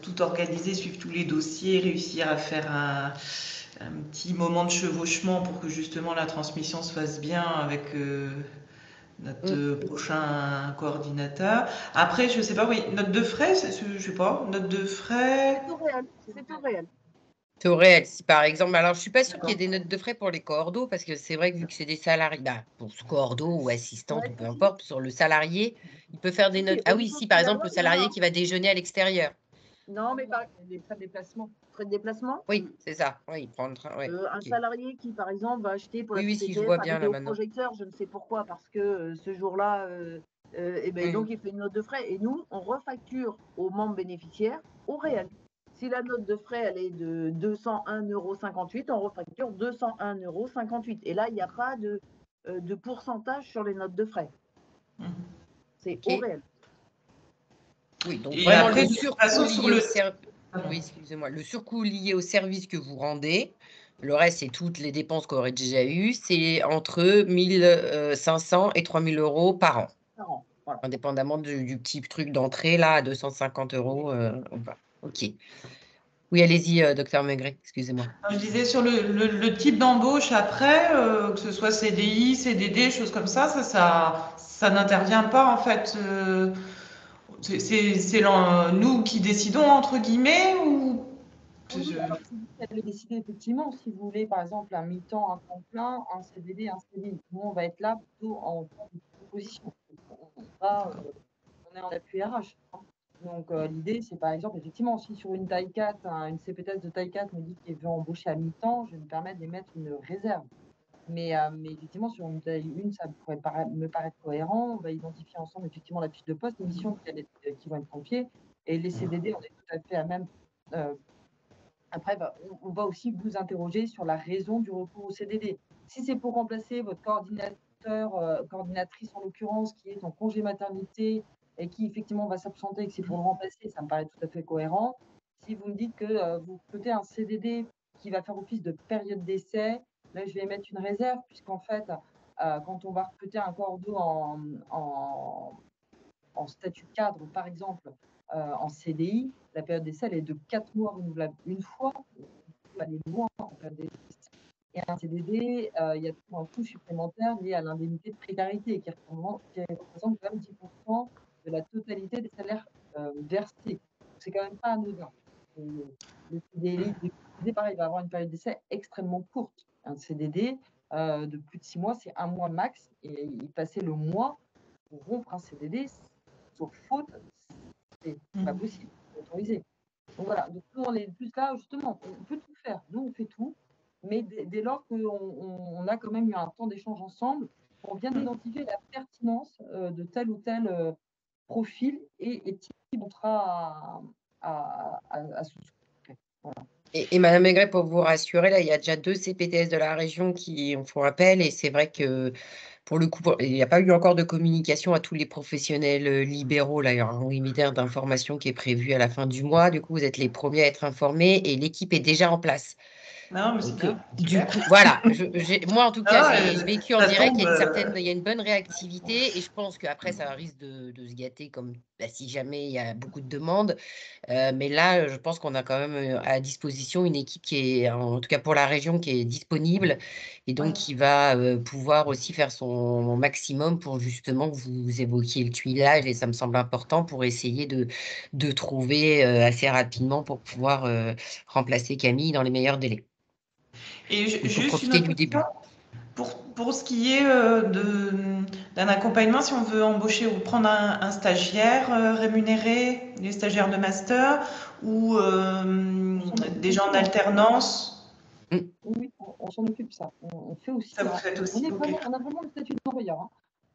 tout organiser, suivre tous les dossiers, réussir à faire un petit moment de chevauchement pour que justement la transmission se fasse bien avec notre prochain coordinateur. Après, je ne sais pas, oui, note de frais, je ne sais pas, note de frais. C'est tout réel. C'est au réel. Si par exemple, alors je suis pas sûre qu'il y ait des notes de frais pour les coordos, parce que c'est vrai que vu que c'est des salariés, pour ce coordo ou assistante ou peu importe, sur le salarié, il peut faire des notes. Ah oui, si par exemple le salarié qui va déjeuner à l'extérieur. Non, mais les frais de déplacement. Frais de déplacement? Oui, c'est ça. Oui, il prend le train. Ouais, Un ok. salarié qui, par exemple, va acheter pour la Oui, si je CPTS vois un bien là maintenant. vidéoprojecteur, je ne sais pourquoi, parce que ce jour-là, donc il fait une note de frais. Et nous, on refacture aux membres bénéficiaires au réel. Si la note de frais, elle est de 201,58 €, on refacture 201,58 €. Et là, il n'y a pas de pourcentage sur les notes de frais. C'est au réel. Oui, donc Et vraiment après, le de toute surcoût façon, lié sur au le... service. Oui, excusez-moi. Le surcoût lié au service que vous rendez, le reste, c'est toutes les dépenses qu'on aurait déjà eues, c'est entre 1 500 et 3 000 € par an. Par an, voilà. Indépendamment du petit truc d'entrée, là, à 250 €. OK. Oui, allez-y, docteur Maigret, excusez-moi. Je disais sur le type d'embauche après, que ce soit CDI, CDD, choses comme ça n'intervient pas en fait. C'est nous qui décidons entre guillemets ou Oui, alors c'est vous qui allez décider effectivement si vous voulez, par exemple, un mi-temps, un temps plein, un CDD, un CDI. Nous, on va être là plutôt en termes de proposition. On est en appui RH. Hein. Donc, l'idée, c'est par exemple, effectivement, si sur une taille 4, une CPTS de taille 4 me dit qu'il veut embaucher à mi-temps, je vais me permettre d'émettre une réserve. Mais effectivement, sur une taille 1, ça pourrait me paraître cohérent. On va identifier ensemble effectivement la fiche de poste, les missions qui vont être confiées. Et les CDD, on est tout à fait à même. Après, on va aussi vous interroger sur la raison du recours au CDD. Si c'est pour remplacer votre coordinatrice en l'occurrence, qui est en congé maternité et qui effectivement va s'absenter et que c'est pour le remplacer, ça me paraît tout à fait cohérent. Si vous me dites que vous recrutez un CDD qui va faire office de période d'essai, là, je vais mettre une réserve, puisqu'en fait, quand on va recruter un cordeau en statut cadre, par exemple, en CDI, la période d'essai, elle est de 4 mois renouvelable une fois, pas les mois en période d'essai. Et un CDD, il y a toujours un coût supplémentaire lié à l'indemnité de précarité qui représente quand même 10% de la totalité des salaires versés. C'est quand même pas anodin. Le CDD, pareil, va avoir une période d'essai extrêmement courte. Un CDD de plus de 6 mois, c'est 1 mois max. Et y passer le mois pour rompre un CDD, sauf faute, c'est pas possible, c'est autorisé. Donc voilà, donc nous on est plus là, justement, on peut tout faire, nous on fait tout, mais dès lors qu'on a quand même eu un temps d'échange ensemble pour bien identifier la pertinence de tel ou tel profil et type de contrat à souscrire. Voilà. Et Madame Maigret, pour vous rassurer, là, il y a déjà 2 CPTS de la région qui en font appel et c'est vrai que pour le coup, il n'y a pas eu encore de communication à tous les professionnels libéraux. Là, il y aura un webinaire d'information qui est prévu à la fin du mois. Du coup, vous êtes les premiers à être informés et l'équipe est déjà en place. Non, mais c'est bien. Du coup, voilà. Moi, en tout cas, Ah, j'ai vécu en ça direct. tombe, Il y a une bonne réactivité et je pense qu'après, ça risque de se gâter comme si jamais il y a beaucoup de demandes. Mais là, je pense qu'on a quand même à disposition une équipe qui est, en tout cas pour la région, qui est disponible et donc qui va pouvoir aussi faire son maximum pour justement que vous évoquiez le tuilage et ça me semble important pour essayer de trouver assez rapidement pour pouvoir remplacer Camille dans les meilleurs délais. Et pour juste une profiter autre du début. question. Pour ce qui est d'un accompagnement, si on veut embaucher ou prendre un stagiaire rémunéré, les stagiaires de master ou des gens en alternance. Oui, on s'en occupe ça. On fait aussi. Ça vous faites aussi, ok. On a vraiment le statut d'employeur. Hein.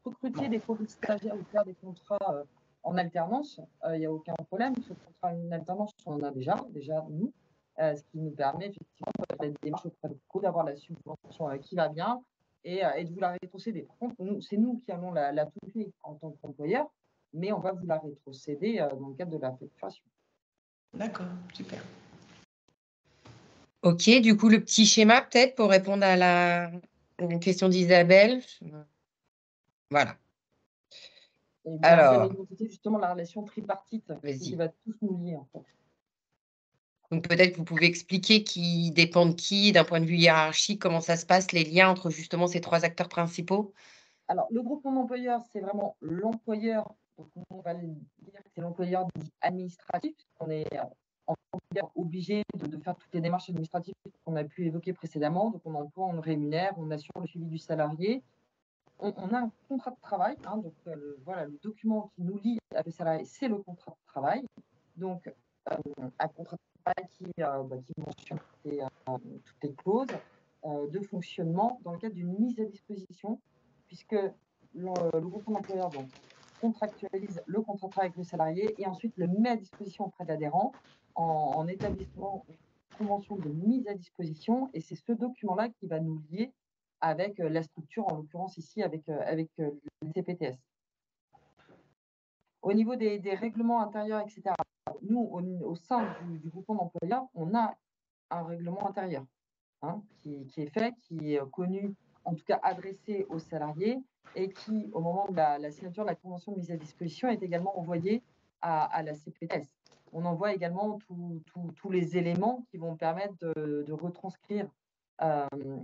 Recruter des profils stagiaires ou faire des contrats en alternance, il n'y a aucun problème. Ce contrat en alternance, on en a déjà nous, ce qui nous permet effectivement de faire des démarches auprès de co, d'avoir la subvention qui va bien et de vous la rétrocéder. Par contre, c'est nous qui allons la toucher en tant qu'employeur, mais on va vous la rétrocéder dans le cadre de la facturation. D'accord, super. Ok, du coup, le petit schéma peut-être pour répondre à la question d'Isabelle. Voilà. Et bien, Alors, identifier justement la relation tripartite qui va tous nous lier en fait. Donc peut-être que vous pouvez expliquer qui dépend de qui, d'un point de vue hiérarchique, comment ça se passe, les liens entre justement ces 3 acteurs principaux. Alors, le groupement d'employeurs, c'est vraiment l'employeur. Donc, on va dire que c'est l'employeur dit administratif, puisqu'on est obligé de faire toutes les démarches administratives qu'on a pu évoquer précédemment. Donc, on emploie, on le rémunère, on assure le suivi du salarié. On a un contrat de travail. Donc, voilà, le document qui nous lie avec le salarié, c'est le contrat de travail. Donc, un contrat de travail qui mentionne toutes les clauses de fonctionnement dans le cadre d'une mise à disposition, puisque le groupement d'employeurs contractualise le contrat de travail avec le salarié et ensuite le met à disposition auprès de l'adhérent en établissant une convention de mise à disposition. Et c'est ce document-là qui va nous lier avec la structure, en l'occurrence ici avec le CPTS. Au niveau des règlements intérieurs, etc., nous, au sein du groupement d'employeurs, on a un règlement intérieur qui est fait, qui est connu, en tout cas adressé aux salariés, et qui, au moment de la signature de la convention de mise à disposition, est également envoyé à la CPTS. On envoie également tous les éléments qui vont permettre de retranscrire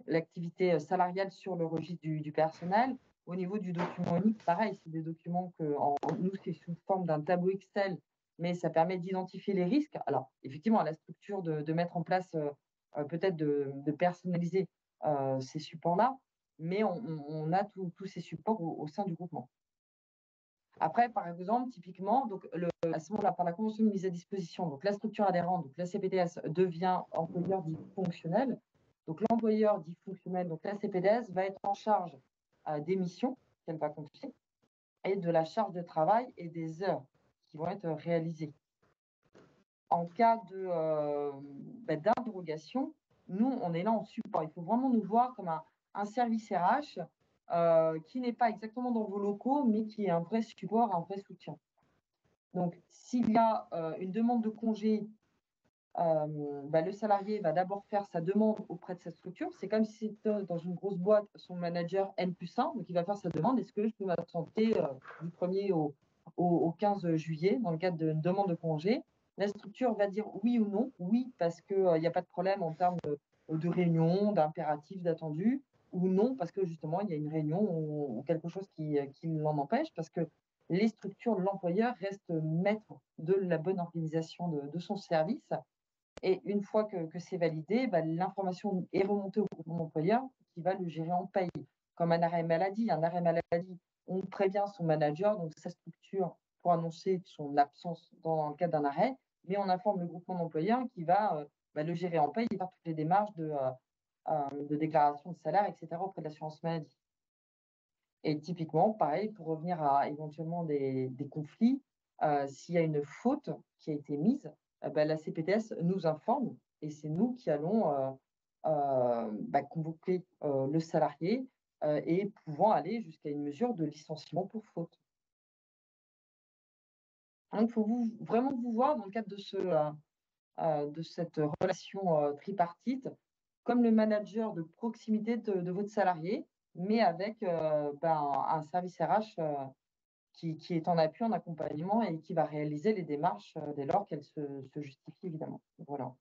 l'activité salariale sur le registre du personnel. Au niveau du document unique, pareil, c'est des documents que nous, c'est sous forme d'un tableau Excel, mais ça permet d'identifier les risques. Alors, effectivement, à la structure de mettre en place, peut-être de personnaliser ces supports-là, mais on a tous ces supports au sein du groupement. Après, par exemple, typiquement, donc à ce moment-là, par la convention de mise à disposition, donc la structure adhérente, donc la CPTS devient employeur dit fonctionnel. Donc l'employeur dit fonctionnel, donc la CPTS va être en charge des missions qu'elle va confier et de la charge de travail et des heures qui vont être réalisées. En cas d'interrogation, nous, on est là en support. Il faut vraiment nous voir comme un service RH qui n'est pas exactement dans vos locaux, mais qui est un vrai support, un vrai soutien. Donc, s'il y a une demande de congé, le salarié va d'abord faire sa demande auprès de cette structure. C'est comme si c'était dans une grosse boîte, son manager N+1, donc il va faire sa demande. Est-ce que je peux m'absenter du 1er au 15 juillet dans le cadre d'une demande de congé? La structure va dire oui ou non. Oui, parce qu'il n'y a pas de problème en termes de réunion, d'impératif, d'attendu, ou non, parce que justement, il y a une réunion ou quelque chose qui l'en empêche, parce que les structures, l'employeur reste maître de la bonne organisation de son service. Et une fois que c'est validé, l'information est remontée au groupement d'employeurs qui va le gérer en paye. Comme un arrêt maladie. Un arrêt maladie, on prévient son manager, donc sa structure, pour annoncer son absence dans le cadre d'un arrêt, mais on informe le groupement d'employeurs qui va le gérer en paye et faire toutes les démarches de déclaration de salaire, etc. auprès de l'assurance maladie. Et typiquement, pareil, pour revenir à éventuellement des conflits, s'il y a une faute qui a été mise, la CPTS nous informe et c'est nous qui allons convoquer le salarié et pouvant aller jusqu'à une mesure de licenciement pour faute. Donc, il faut vraiment vous voir dans le cadre de cette relation tripartite comme le manager de proximité de votre salarié, mais avec un service RH qui est en appui, en accompagnement et qui va réaliser les démarches dès lors qu'elles se justifient, évidemment. Voilà.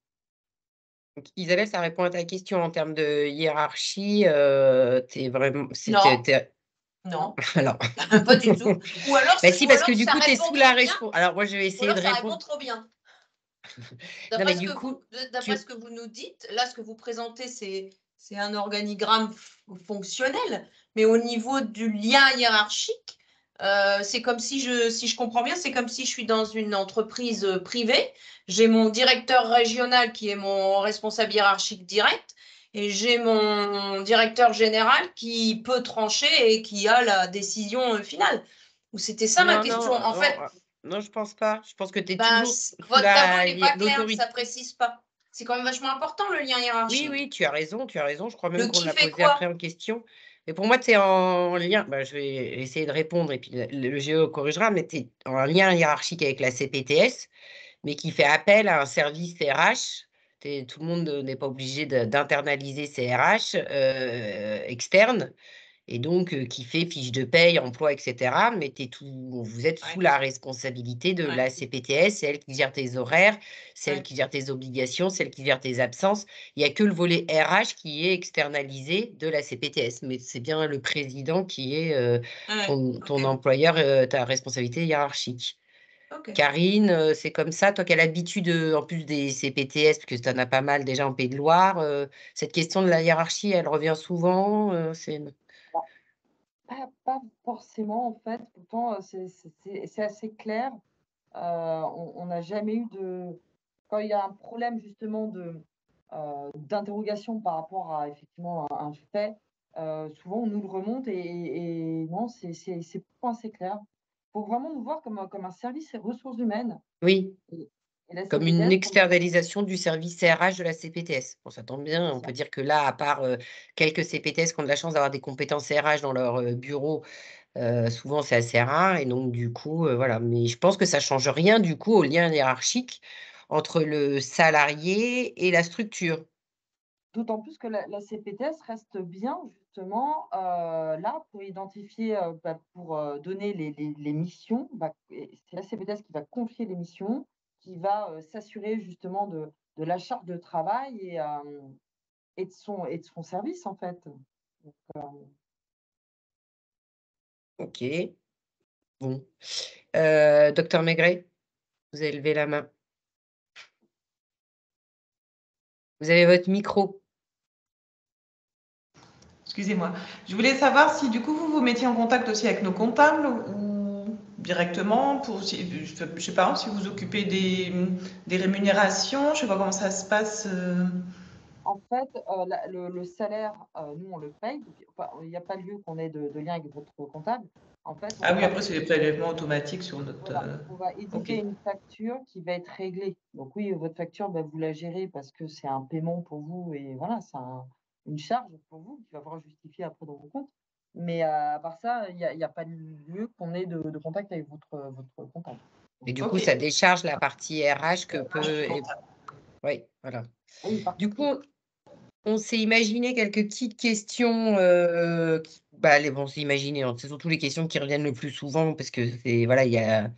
Donc, Isabelle, ça répond à ta question en termes de hiérarchie. T'es vraiment. Non. Alors. Pas du tout. Ou alors, Si, parce que du coup, tu es sous la responsabilité. Alors, moi, je vais essayer de ça répondre. répond trop bien. D'après ce que vous nous dites, là, ce que vous présentez, c'est un organigramme fonctionnel, mais au niveau du lien hiérarchique, c'est comme si je comprends bien, c'est comme si je suis dans une entreprise privée, j'ai mon directeur régional qui est mon responsable hiérarchique direct, et j'ai mon directeur général qui peut trancher et qui a la décision finale. Ou c'était ça ma question. En fait. Non, je pense pas. Je pense que tu es toujours votre tableau n'est pas clair, ça précise pas. C'est quand même vachement important le lien hiérarchique. Oui, tu as raison. Je crois même qu'on l'a posé après en question. Mais pour moi, tu es en lien. Je vais essayer de répondre et puis le géo corrigera, mais tu es en lien hiérarchique avec la CPTS, mais qui fait appel à un service RH. Tout le monde n'est pas obligé d'internaliser ses RH externes. Et donc, qui fait fiche de paye, emploi, etc. Mais vous êtes sous la responsabilité de la CPTS, c'est elle qui gère tes horaires, c'est elle qui gère tes obligations, c'est elle qui gère tes absences. Il n'y a que le volet RH qui est externalisé de la CPTS, mais c'est bien le président qui est ton employeur, ta responsabilité hiérarchique. Karine, c'est comme ça, toi qui as l'habitude en plus des CPTS, parce que tu en as pas mal déjà en Pays de Loire, cette question de la hiérarchie, elle revient souvent. Pas forcément, en fait. Pourtant, c'est assez clair. On n'a jamais eu de. Quand il y a un problème justement d'interrogation par rapport à effectivement un fait, souvent on nous le remonte et non, c'est pourtant assez clair. Il faut vraiment nous voir comme un service et ressources humaines. Oui, Et la comme une CPTS, externalisation du service RH de la CPTS. Bon, ça tombe bien, on peut dire que là, à part quelques CPTS qui ont de la chance d'avoir des compétences RH dans leur bureau, souvent c'est assez rare. Et donc, du coup, voilà. Mais je pense que ça ne change rien, du coup, au lien hiérarchique entre le salarié et la structure. D'autant plus que la CPTS reste bien justement là pour identifier, pour donner les missions. C'est la CPTS qui va confier les missions, qui va s'assurer justement de la charge de travail et de son service en fait. Donc, Ok, bon. Docteur Maigret, vous avez levé la main. Vous avez votre micro. Excusez-moi. Je voulais savoir si du coup vous vous mettiez en contact aussi avec nos comptables ou directement pour, je sais pas, si vous occupez des rémunérations, je sais pas comment ça se passe. En fait, le salaire, nous, on le paye. Donc, enfin, il n'y a pas lieu qu'on ait de lien avec votre comptable. En fait, Ah oui, après, c'est des prélèvements automatiques sur notre. Voilà, on va éditer une facture qui va être réglée. Donc oui, votre facture, vous la gérez parce que c'est un paiement pour vous et voilà, c'est une charge pour vous qui va falloir justifier après dans vos comptes. Mais à part ça, il n'y a pas lieu qu'on ait de contact avec votre comptable. Et du coup, ça décharge la partie RH que peut. Oui, voilà. Du coup, on s'est imaginé quelques petites questions. On s'est imaginé, hein, ce sont toutes les questions qui reviennent le plus souvent parce que c'est voilà, il y a.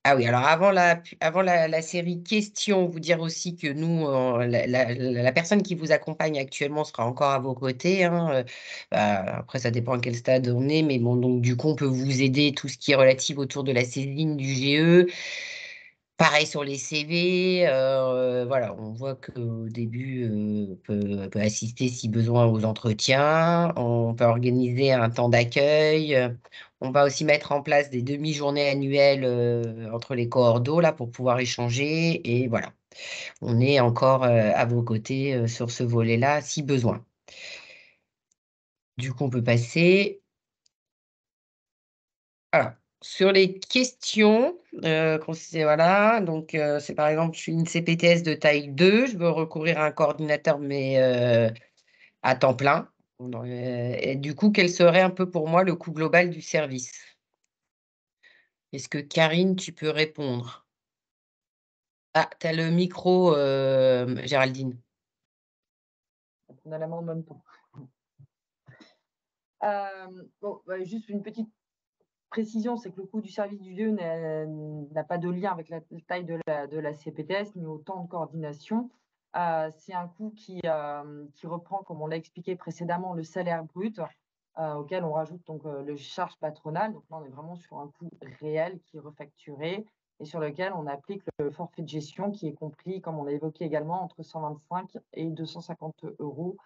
Ah oui, alors avant la série questions, vous dire aussi que nous, la personne qui vous accompagne actuellement sera encore à vos côtés, hein, après, ça dépend à quel stade on est, mais bon, donc du coup, on peut vous aider tout ce qui est relatif autour de la saisine du GE. Pareil sur les CV, voilà, on voit qu'au début, peut assister si besoin aux entretiens. On peut organiser un temps d'accueil. On va aussi mettre en place des demi-journées annuelles entre les coordos là, pour pouvoir échanger. Et voilà, on est encore à vos côtés sur ce volet-là si besoin. Du coup, on peut passer. Alors, sur les questions, voilà, donc c'est par exemple, je suis une CPTS de taille 2, je veux recourir à un coordinateur, mais à temps plein. Et du coup, quel serait un peu pour moi le coût global du service? Est-ce que Karine, tu peux répondre? Ah, tu as le micro, Géraldine. On a la main en même temps. Juste une petite précision, c'est que le coût du service du GE n'a pas de lien avec la taille de la CPTS ni au temps de coordination. C'est un coût qui reprend, comme on l'a expliqué précédemment, le salaire brut auquel on rajoute donc les charges patronales. Donc là, on est vraiment sur un coût réel qui est refacturé et sur lequel on applique le forfait de gestion qui est compris, comme on l'a évoqué également, entre 125 et 250 €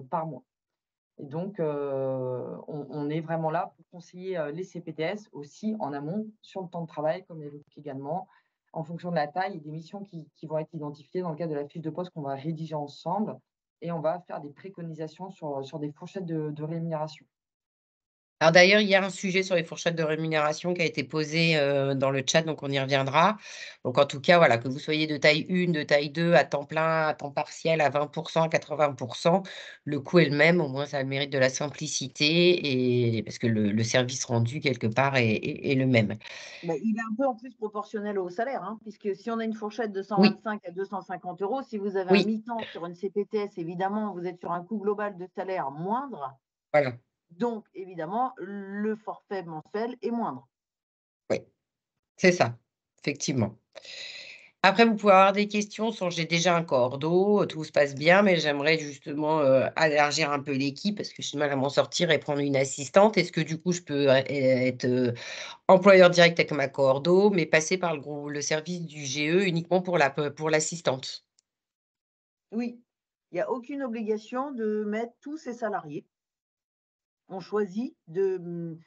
par mois. Et donc, on est vraiment là pour conseiller les CPTS aussi en amont sur le temps de travail, comme évoqué également, en fonction de la taille et des missions qui vont être identifiées dans le cadre de la fiche de poste qu'on va rédiger ensemble. Et on va faire des préconisations sur des fourchettes de rémunération. Alors d'ailleurs, il y a un sujet sur les fourchettes de rémunération qui a été posé dans le chat, donc on y reviendra. Donc en tout cas, voilà, que vous soyez de taille 1, de taille 2, à temps plein, à temps partiel, à 20%, à 80%, le coût est le même, au moins ça a le mérite de la simplicité, et parce que le service rendu quelque part est le même. Il est un peu en plus proportionnel au salaire, hein, puisque si on a une fourchette de 125 à 250 €, si vous avez un mi-temps sur une CPTS, évidemment, vous êtes sur un coût global de salaire moindre. Voilà. Donc, évidemment, le forfait mensuel est moindre. Oui, c'est ça, effectivement. Après, vous pouvez avoir des questions sur j'ai déjà un cordeau, tout se passe bien, mais j'aimerais justement élargir un peu l'équipe parce que j'ai du mal à m'en sortir et prendre une assistante. Est-ce que du coup, je peux être employeur direct avec ma cordeau, mais passer par le service du GE uniquement pour l'assistante? Oui, il n'y a aucune obligation de mettre tous ses salariés. On choisit de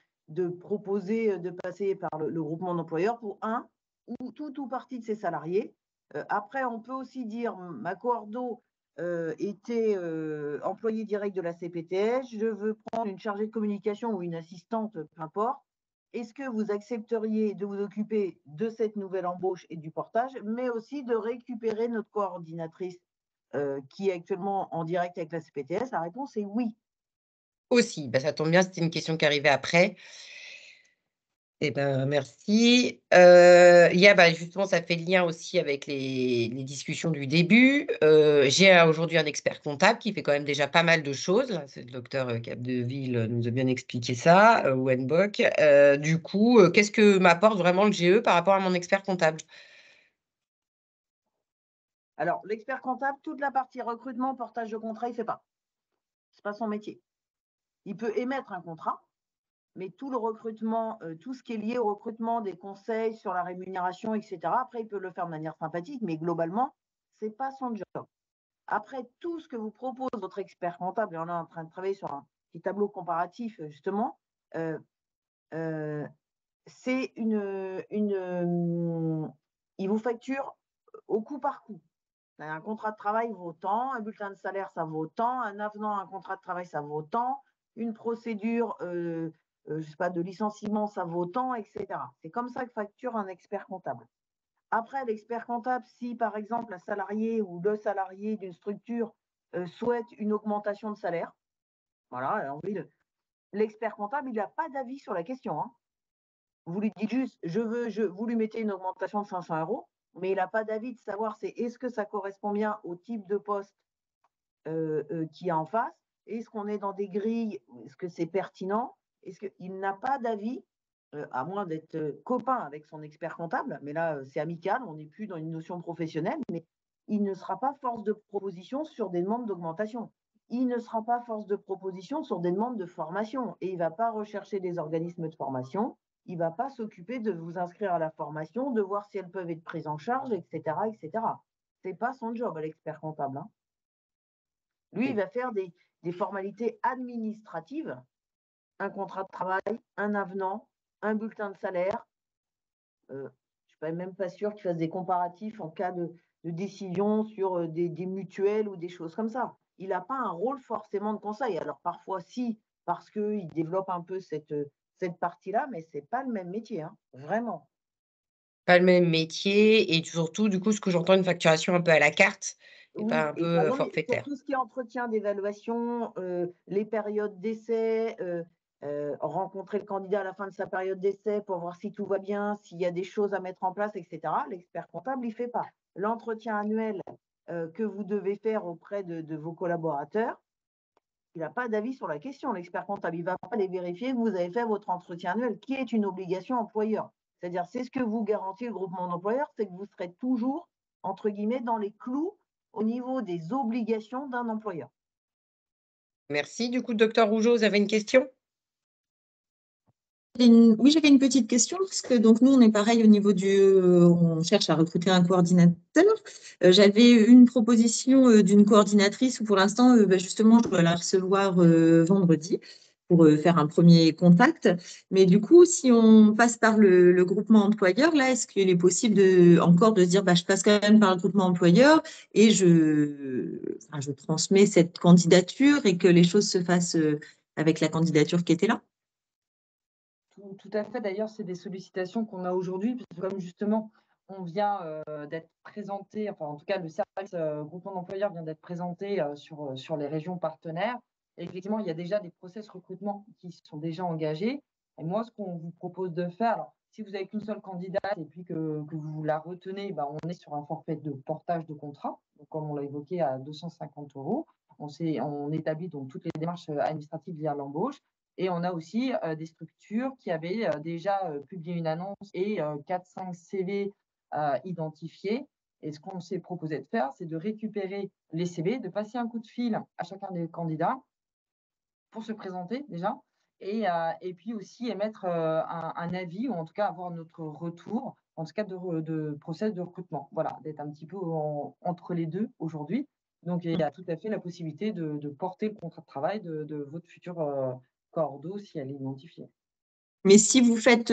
proposer de passer par le groupement d'employeurs pour un ou tout ou partie de ses salariés. Après, on peut aussi dire ma cordeau était employé direct de la CPTS, je veux prendre une chargée de communication ou une assistante, peu importe. Est-ce que vous accepteriez de vous occuper de cette nouvelle embauche et du portage, mais aussi de récupérer notre coordinatrice qui est actuellement en direct avec la CPTS? La réponse est oui. Aussi, bah, ça tombe bien, c'était une question qui arrivait après. Eh ben, merci. Il y a, bah, justement, ça fait lien aussi avec les discussions du début. J'ai aujourd'hui un expert comptable qui fait quand même déjà pas mal de choses. Là, c'est le docteur Capdeville nous a bien expliqué ça, Wenbock. Du coup, qu'est-ce que m'apporte vraiment le GE par rapport à mon expert comptable? Alors, l'expert comptable, toute la partie recrutement, portage de contrat, il ne fait pas. Ce n'est pas son métier. Il peut émettre un contrat, mais tout le recrutement, tout ce qui est lié au recrutement, des conseils sur la rémunération, etc., après, il peut le faire de manière sympathique, mais globalement, ce n'est pas son job. Après, tout ce que vous propose votre expert comptable, et on est en train de travailler sur un petit tableau comparatif, justement, c'est il vous facture au coup par coup. Un contrat de travail vaut tant, un bulletin de salaire, ça vaut tant, un avenant à un contrat de travail, ça vaut tant, une procédure je sais pas, de licenciement, ça vaut tant, etc. C'est comme ça que facture un expert comptable. Après, l'expert comptable, si par exemple un salarié ou le salarié d'une structure souhaite une augmentation de salaire, voilà, l'expert comptable, il n'a pas d'avis sur la question. Hein. Vous lui dites juste, vous lui mettez une augmentation de 500 €, mais il n'a pas d'avis de savoir est-ce que ça correspond bien au type de poste qu'il y a en face, est-ce qu'on est dans des grilles, est-ce que c'est pertinent, il n'a pas d'avis, à moins d'être copain avec son expert comptable, mais là c'est amical, on n'est plus dans une notion professionnelle, mais il ne sera pas force de proposition sur des demandes d'augmentation. Il ne sera pas force de proposition sur des demandes de formation et il ne va pas rechercher des organismes de formation. Il ne va pas s'occuper de vous inscrire à la formation, de voir si elles peuvent être prises en charge, etc., etc. Ce n'est pas son job, l'expert comptable. Hein. Lui, il va faire des formalités administratives, un contrat de travail, un avenant, un bulletin de salaire. Je ne suis même pas sûre qu'il fasse des comparatifs en cas de décision sur des mutuelles ou des choses comme ça. Il n'a pas un rôle forcément de conseil. Alors parfois, si, parce qu'il développe un peu cette partie-là, mais ce n'est pas le même métier, hein, vraiment. Pas le même métier et surtout, du coup, ce que j'entends, une facturation un peu à la carte et Oui, pas un et peu par exemple, sur forfaitaire. tout ce qui est entretien d'évaluation, les périodes d'essai, rencontrer le candidat à la fin de sa période d'essai pour voir si tout va bien, s'il y a des choses à mettre en place, etc. L'expert comptable, il ne fait pas. L'entretien annuel que vous devez faire auprès de vos collaborateurs, il n'a pas d'avis sur la question. L'expert comptable, il ne va pas aller vérifier que vous avez fait votre entretien annuel, qui est une obligation employeur. C'est-à-dire, c'est ce que vous garantit le groupement d'employeurs, c'est que vous serez toujours, entre guillemets, dans les clous au niveau des obligations d'un employeur. Merci. Du coup, docteur Rougeau, vous avez une question? Oui, j'avais une petite question, parce que donc nous, on est pareil au niveau on cherche à recruter un coordinateur. J'avais une proposition d'une coordinatrice où pour l'instant, justement, je dois la recevoir vendredi pour faire un premier contact. Mais du coup, si on passe par le groupement employeur, là, est-ce qu'il est possible encore de se dire, je passe quand même par le groupement employeur et je transmets cette candidature et que les choses se fassent avec la candidature qui était là? Tout à fait. D'ailleurs, c'est des sollicitations qu'on a aujourd'hui, puisque comme justement, on vient d'être présenté, enfin en tout cas, le service groupement d'employeurs vient d'être présenté sur les régions partenaires. Et effectivement, il y a déjà des process recrutement qui sont déjà engagés. Et moi, ce qu'on vous propose de faire, alors si vous n'avez qu'une seule candidate et puis que vous la retenez, on est sur un forfait de portage de contrat, donc, comme on l'a évoqué, à 250 €. On établit donc toutes les démarches administratives via l'embauche. Et on a aussi des structures qui avaient déjà publié une annonce et 4-5 CV identifiés Et ce qu'on s'est proposé de faire, c'est de récupérer les CV, de passer un coup de fil à chacun des candidats pour se présenter déjà, et puis aussi émettre un avis, ou en tout cas avoir notre retour en ce cas de process de recrutement. Voilà, d'être un petit peu entre les deux aujourd'hui. Donc, il y a tout à fait la possibilité de porter le contrat de travail de votre futur cordeau si elle est identifiée. Mais si vous faites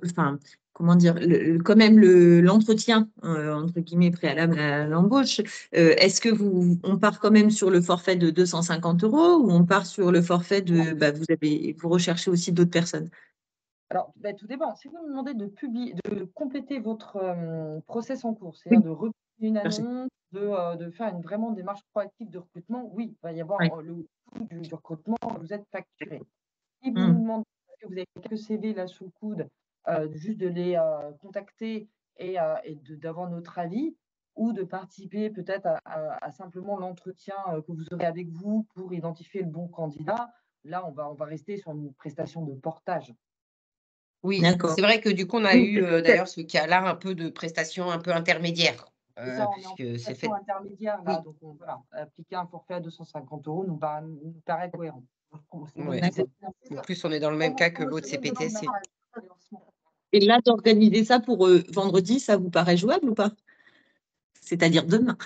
enfin, comment dire, quand même l'entretien, entre guillemets, préalable à l'embauche, est-ce que on part quand même sur le forfait de 250 € ou on part sur le forfait vous recherchez aussi d'autres personnes? Alors, tout dépend. Si vous nous demandez de compléter votre process en cours, c'est-à-dire de republier une annonce, de faire une vraiment démarche proactive de recrutement, oui, il va y avoir le coût du recrutement, vous êtes facturé. Si vous nous demandez, parce que vous avez quelques CV là sous le coude, juste de les contacter et d'avoir notre avis, ou de participer peut-être à simplement l'entretien que vous aurez avec vous pour identifier le bon candidat, là, on va rester sur une prestation de portage. Oui, D'accord. c'est vrai que du coup, on a Oui, eu peut-être. d'ailleurs ce cas-là, un peu de prestation un peu intermédiaire, C'est ça, on est en puisque c'est prestation fait. intermédiaire là, donc voilà, appliquer un forfait à 250 € nous paraît cohérent. C'est mon Ouais. dizaine. En plus, on est dans le même cas que votre CPTS. Et là, d'organiser ça pour vendredi, ça vous paraît jouable ou pas? C'est-à-dire demain.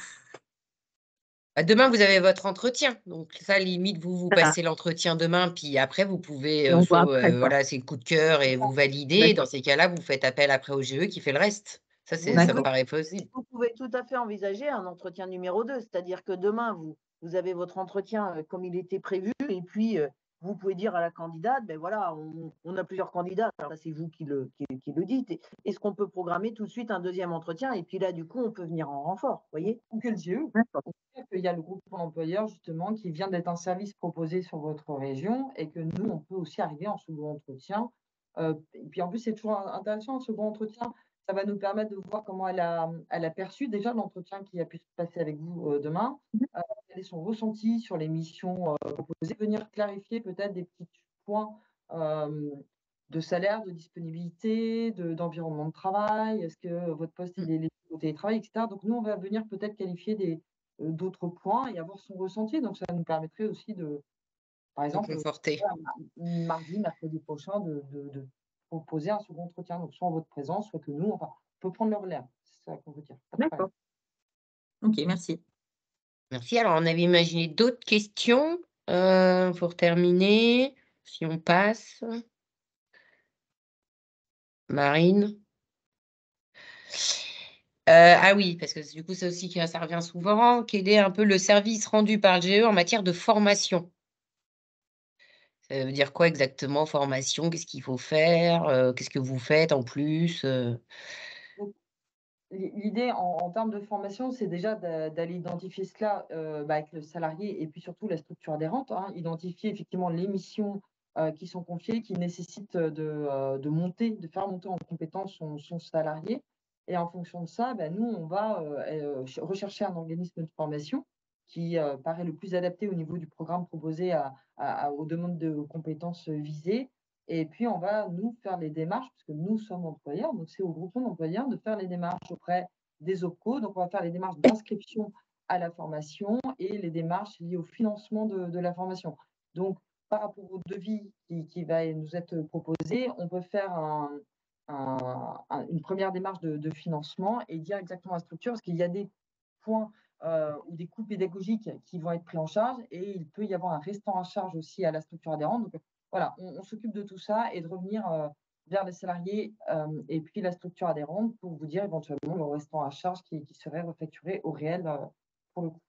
Demain, vous avez votre entretien. Donc ça, limite, vous Voilà. passez l'entretien demain, puis après, vous pouvez, Et on voit soit après, quoi. voilà, c'est le coup de cœur et vous validez. Dans ces cas-là, vous faites appel après au GE qui fait le reste. Ça me paraît possible. Vous pouvez tout à fait envisager un entretien numéro 2, c'est-à-dire que demain, vous avez votre entretien comme il était prévu, et puis vous pouvez dire à la candidate, ben voilà, on a plusieurs candidats, alors ça c'est vous qui le dites. Est-ce qu'on peut programmer tout de suite un deuxième entretien, et puis là, du coup, on peut venir en renfort, vous voyez? Ou que le GE. Il y a le groupe employeur justement qui vient d'être un service proposé sur votre région, et que nous, on peut aussi arriver en second entretien. Et puis en plus, c'est toujours intéressant, un second entretien. Ça va nous permettre de voir comment elle a perçu déjà l'entretien qui a pu se passer avec vous demain, quel est son ressenti sur les missions proposées, venir clarifier peut-être des petits points de salaire, de disponibilité, d'environnement de travail, est-ce que votre poste il est au télétravail, etc. Donc nous, on va venir peut-être qualifier d'autres points et avoir son ressenti. Donc ça nous permettrait aussi par exemple, mardi, mercredi prochain, de proposer un second entretien, donc soit en votre présence, soit que nous, on peut prendre le relais. C'est ça qu'on veut dire. D'accord. Ok, merci. Merci. Alors, on avait imaginé d'autres questions pour terminer, si on passe. Marine? Ah oui, parce que du coup, c'est aussi que ça revient souvent. Quel est un peu le service rendu par le GE en matière de formation? Ça veut dire quoi exactement, formation? Qu'est-ce qu'il faut faire? Qu'est-ce que vous faites en plus? L'idée en termes de formation, c'est déjà d'aller identifier cela avec le salarié et puis surtout la structure adhérente, hein, identifier effectivement les missions qui sont confiées, qui nécessitent de faire monter en compétence son salarié. Et en fonction de ça, nous, on va rechercher un organisme de formation qui paraît le plus adapté au niveau du programme proposé aux demandes de compétences visées. Et puis, on va, nous, faire les démarches, parce que nous sommes employeurs, donc c'est au groupement d'employeurs de faire les démarches auprès des OPCO. Donc, on va faire les démarches d'inscription à la formation et les démarches liées au financement de la formation. Donc, par rapport au devis qui va nous être proposé, on peut faire une première démarche de financement et dire exactement la structure, parce qu'il y a des points ou des coûts pédagogiques qui vont être pris en charge, et il peut y avoir un restant à charge aussi à la structure adhérente. Donc, voilà, on s'occupe de tout ça et de revenir vers les salariés et puis la structure adhérente pour vous dire éventuellement le restant à charge qui serait refacturé au réel pour le coup.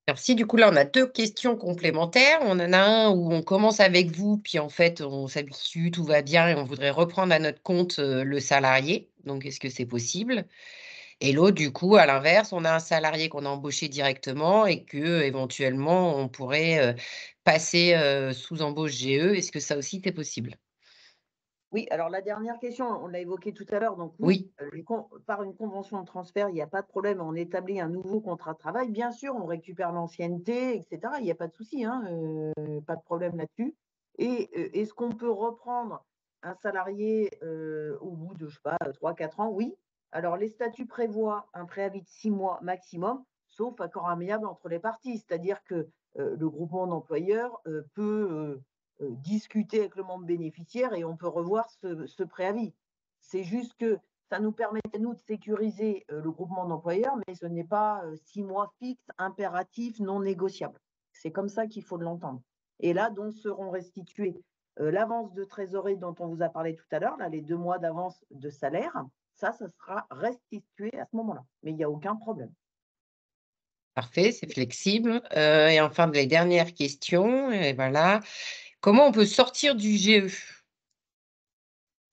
Merci. Du coup, là, on a 2 questions complémentaires. On en a un où on commence avec vous, puis en fait, on s'habitue, tout va bien et on voudrait reprendre à notre compte le salarié. Donc, est-ce que c'est possible? Et l'autre, du coup, à l'inverse, on a un salarié qu'on a embauché directement et que éventuellement on pourrait passer sous embauche GE. Est-ce que ça aussi, c'est possible? Oui, alors la dernière question, on l'a évoqué tout à l'heure. Donc Oui. par une convention de transfert, il n'y a pas de problème. On établit un nouveau contrat de travail. Bien sûr, on récupère l'ancienneté, etc. Il n'y a pas de souci, hein, pas de problème là-dessus. Et est-ce qu'on peut reprendre un salarié au bout de, je sais pas, 3-4 ans? Oui, Alors, les statuts prévoient un préavis de 6 mois maximum, sauf accord amiable entre les parties. C'est-à-dire que le groupement d'employeurs peut discuter avec le membre bénéficiaire et on peut revoir ce préavis. C'est juste que ça nous permet, nous, de sécuriser le groupement d'employeurs, mais ce n'est pas 6 mois fixes, impératifs, non négociables. C'est comme ça qu'il faut l'entendre. Et là, donc, seront restitués l'avance de trésorerie dont on vous a parlé tout à l'heure, là, les 2 mois d'avance de salaire, ça sera restitué à ce moment-là. Mais il n'y a aucun problème. Parfait, c'est flexible. Et enfin, les dernières questions. Et voilà. Comment on peut sortir du GE?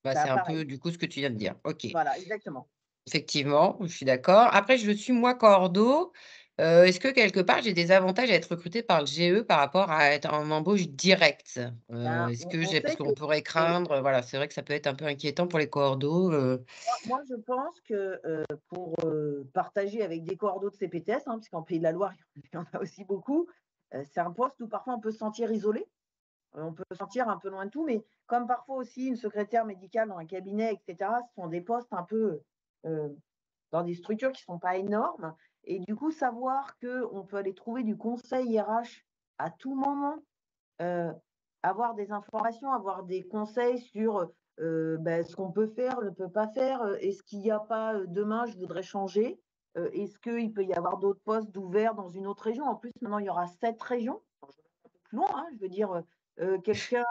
Bah, Bah, c'est un pareil. peu du coup ce que tu viens de dire. OK. Voilà, exactement. Effectivement, je suis d'accord. Après, je suis moi cordeau. Est-ce que quelque part, j'ai des avantages à être recrutée par le GE par rapport à être en embauche directe? Ben, Est-ce que on j'ai parce sait que qu'on pourrait craindre, voilà, c'est vrai que ça peut être un peu inquiétant pour les cordeaux, moi, je pense que pour partager avec des cordeaux de CPTS, hein, puisqu'en Pays de la Loire, il y en a aussi beaucoup, c'est un poste où parfois on peut se sentir isolé, on peut se sentir un peu loin de tout, mais comme parfois aussi une secrétaire médicale dans un cabinet, etc., ce sont des postes un peu dans des structures qui ne sont pas énormes. Et du coup, savoir qu'on peut aller trouver du conseil RH à tout moment, avoir des informations, avoir des conseils sur ce qu'on peut faire, ne peut pas faire, est-ce qu'il n'y a pas demain, je voudrais changer, est-ce qu'il peut y avoir d'autres postes ouverts dans une autre région? En plus, maintenant, il y aura 7 régions. Alors, je vais un peu plus loin, hein, je veux dire, quelqu'un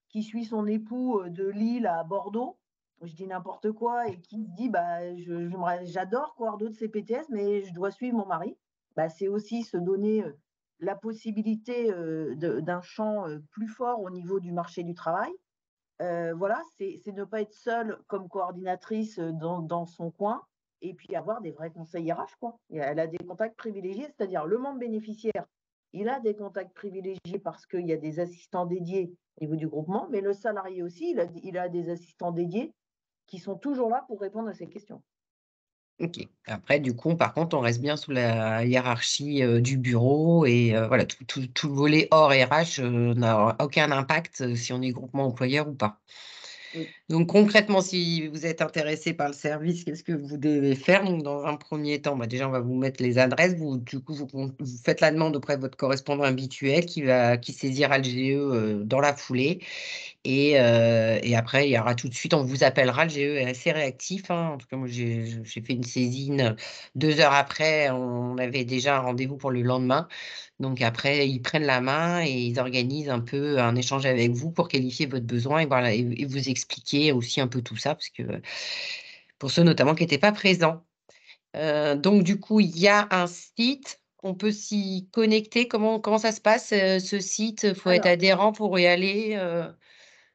qui suit son époux de Lille à Bordeaux, je dis n'importe quoi, et qui se dit bah, j'adore Cordeau de CPTS, mais je dois suivre mon mari. Bah, c'est aussi se donner la possibilité d'un champ plus fort au niveau du marché du travail. Voilà, c'est ne pas être seule comme coordinatrice dans son coin et puis avoir des vrais conseils RH, quoi. Elle a des contacts privilégiés, c'est-à-dire le membre bénéficiaire, il a des contacts privilégiés parce qu'il y a des assistants dédiés au niveau du groupement, mais le salarié aussi, il a des assistants dédiés qui sont toujours là pour répondre à ces questions. OK. Après, du coup, par contre, on reste bien sous la hiérarchie, du bureau et voilà, tout le volet hors RH, n'a aucun impact, si on est groupement employeur ou pas. Oui. Donc concrètement, si vous êtes intéressé par le service, qu'est-ce que vous devez faire? Donc dans un premier temps, bah, déjà, on va vous mettre les adresses. Du coup, vous faites la demande auprès de votre correspondant habituel qui saisira le GE, dans la foulée. Et après, il y aura tout de suite, on vous appellera. Le GE est assez réactif, hein. En tout cas, moi, j'ai fait une saisine 2 heures après. On avait déjà un rendez-vous pour le lendemain. Donc après, ils prennent la main et ils organisent un peu un échange avec vous pour qualifier votre besoin et voilà, et vous expliquer aussi un peu tout ça, parce que pour ceux notamment qui n'étaient pas présents. Donc du coup, il y a un site, on peut s'y connecter. Comment ça se passe, ce site? Il faut être Alors, adhérent pour y aller?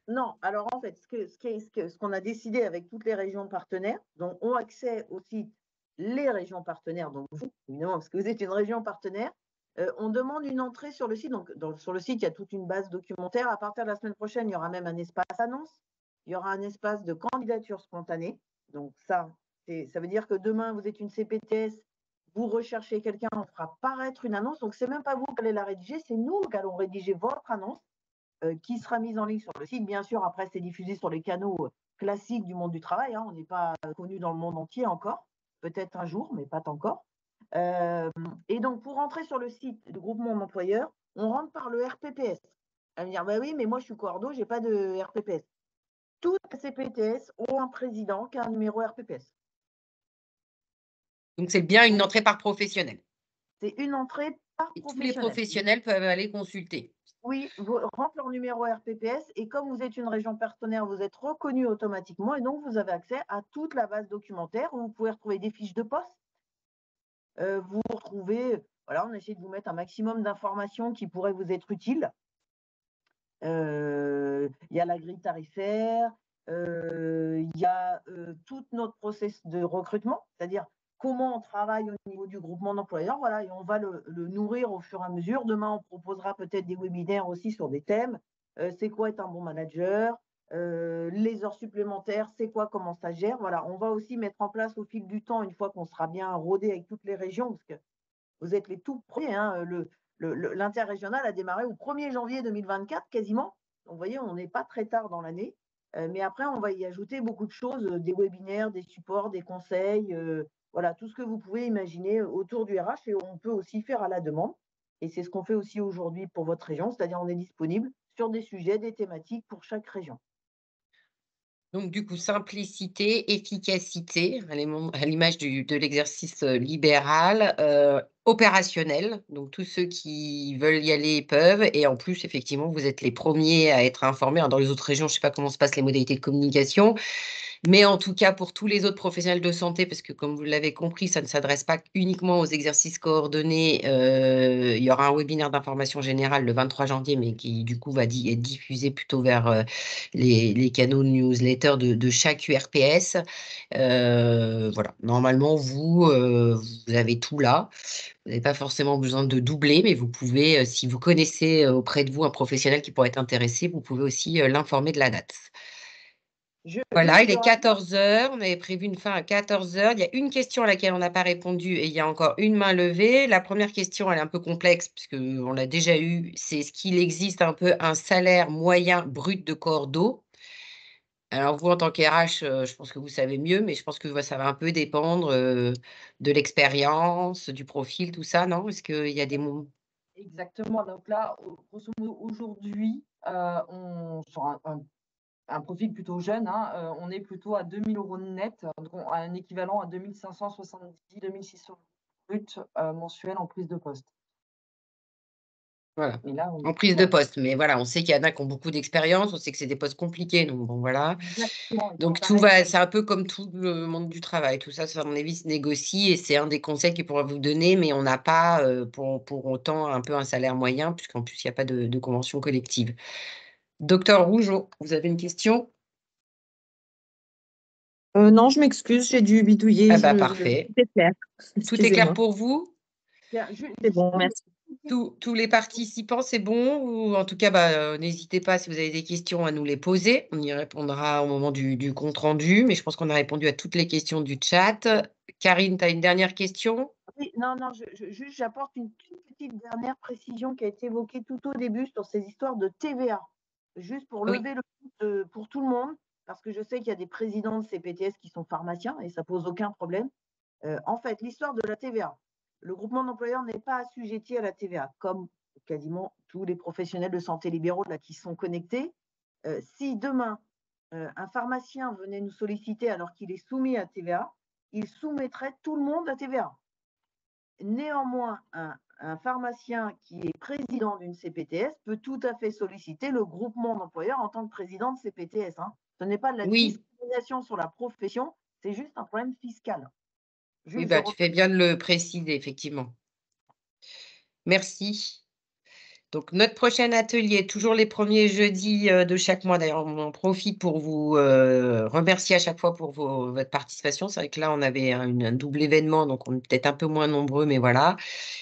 non, alors en fait, ce qu'on a décidé avec toutes les régions partenaires, donc ont accès au site les régions partenaires, donc vous, évidemment, parce que vous êtes une région partenaire, on demande une entrée sur le site. Donc, sur le site, il y a toute une base documentaire. À partir de la semaine prochaine, il y aura même un espace annonce. Il y aura un espace de candidature spontanée. Donc, ça veut dire que demain, vous êtes une CPTS, vous recherchez quelqu'un, on fera paraître une annonce. Donc, c'est même pas vous qui allez la rédiger, c'est nous qui allons rédiger votre annonce qui sera mise en ligne sur le site. Bien sûr, après, c'est diffusé sur les canaux classiques du monde du travail, hein. On n'est pas connu dans le monde entier encore. Peut-être un jour, mais pas encore. Et donc, pour rentrer sur le site du groupement d'employeurs, on rentre par le RPPS. Elle va me dire, bah oui, mais moi, je suis cordeau, je n'ai pas de RPPS. Toutes les CPTS ont un président qui a un numéro RPPS. Donc c'est bien une entrée par professionnel. C'est une entrée par Et professionnel. tous les professionnels peuvent aller consulter. Oui, vous rentrez leur numéro RPPS et comme vous êtes une région partenaire, vous êtes reconnu automatiquement et donc vous avez accès à toute la base documentaire où vous pouvez retrouver des fiches de poste. Vous retrouvez, voilà, on essaie de vous mettre un maximum d'informations qui pourraient vous être utiles. Il y a la grille tarifaire, il y a tout notre process de recrutement, c'est-à-dire comment on travaille au niveau du groupement d'employeurs, voilà, et on va le nourrir au fur et à mesure. Demain, on proposera peut-être des webinaires aussi sur des thèmes. C'est quoi être un bon manager? Les heures supplémentaires, c'est quoi, comment ça gère? Voilà, on va aussi mettre en place au fil du temps, une fois qu'on sera bien rodé avec toutes les régions, parce que vous êtes les tout premiers, hein, l'interrégional a démarré au 1er janvier 2024 quasiment. Donc, vous voyez, on n'est pas très tard dans l'année. Mais après, on va y ajouter beaucoup de choses, des webinaires, des supports, des conseils, voilà, tout ce que vous pouvez imaginer autour du RH et on peut aussi faire à la demande. Et c'est ce qu'on fait aussi aujourd'hui pour votre région, c'est-à-dire on est disponible sur des sujets, des thématiques pour chaque région. Donc, du coup, simplicité, efficacité, à l'image de l'exercice libéral, opérationnel. Donc, tous ceux qui veulent y aller peuvent. Et en plus, effectivement, vous êtes les premiers à être informés. Alors, dans les autres régions, je ne sais pas comment se passent les modalités de communication. Mais en tout cas, pour tous les autres professionnels de santé, parce que comme vous l'avez compris, ça ne s'adresse pas uniquement aux exercices coordonnés. Il y aura un webinaire d'information générale le 23 janvier, mais qui du coup va être diffusé plutôt vers les canaux newsletter de chaque URPS. Voilà, normalement, vous avez tout là. Vous n'avez pas forcément besoin de doubler, mais vous pouvez, si vous connaissez auprès de vous un professionnel qui pourrait être intéressé, vous pouvez aussi l'informer de la date. Voilà, il est 14 h. On avait prévu une fin à 14 h. Il y a une question à laquelle on n'a pas répondu et il y a encore une main levée. La première question, elle est un peu complexe puisqu'on l'a déjà eue. C'est est-ce qu'il existe un peu un salaire moyen brut de corps d'eau? Alors vous, en tant qu'RH, je pense que vous savez mieux, mais je pense que ça va un peu dépendre de l'expérience, du profil, tout ça, non? Est-ce qu'il y a des mots? Exactement. Donc là, grosso modo, aujourd'hui, sur un profil plutôt jeune, on est plutôt à 2 000 € net, donc un équivalent à 2 570, 2 600 brut mensuel en prise de poste. Voilà, Et là, en prise de poste. Mais voilà, on sait qu'il y en a qui ont beaucoup d'expérience, on sait que c'est des postes compliqués, donc bon, voilà. Exactement. Donc tout va, c'est un peu comme tout le monde du travail. Tout ça, à mon avis, se négocie et c'est un des conseils qu'il pourra vous donner, mais on n'a pas pour autant un peu un salaire moyen, puisqu'en plus, il n'y a pas de convention collective. Docteur Rougeau, vous avez une question? Non, je m'excuse, j'ai dû bidouiller. Ah bah parfait. Tout est clair. Tout est clair Excusez-moi. pour vous? C'est bon, merci. Tous les participants, c'est bon? Ou en tout cas, n'hésitez pas si vous avez des questions à nous les poser. On y répondra au moment du compte rendu, mais je pense qu'on a répondu à toutes les questions du chat. Karine, tu as une dernière question? Oui, non, juste j'apporte une toute petite dernière précision qui a été évoquée tout au début sur ces histoires de TVA. Juste pour lever le doute pour tout le monde, parce que je sais qu'il y a des présidents de CPTS qui sont pharmaciens et ça pose aucun problème. En fait, l'histoire de la TVA, le groupement d'employeurs n'est pas assujetti à la TVA, comme quasiment tous les professionnels de santé libéraux là, qui sont connectés. Si demain, un pharmacien venait nous solliciter alors qu'il est soumis à TVA, il soumettrait tout le monde à TVA. Néanmoins, un pharmacien qui est président d'une CPTS peut tout à fait solliciter le groupement d'employeurs en tant que président de CPTS. Ce n'est pas de la discrimination sur la profession, c'est juste un problème fiscal. Oui, tu fais bien de le préciser, effectivement. Merci. Donc, notre prochain atelier, toujours les premiers jeudis de chaque mois. D'ailleurs, on en profite pour vous remercier à chaque fois pour votre participation. C'est vrai que là, on avait un double événement, donc on est peut-être un peu moins nombreux, mais voilà.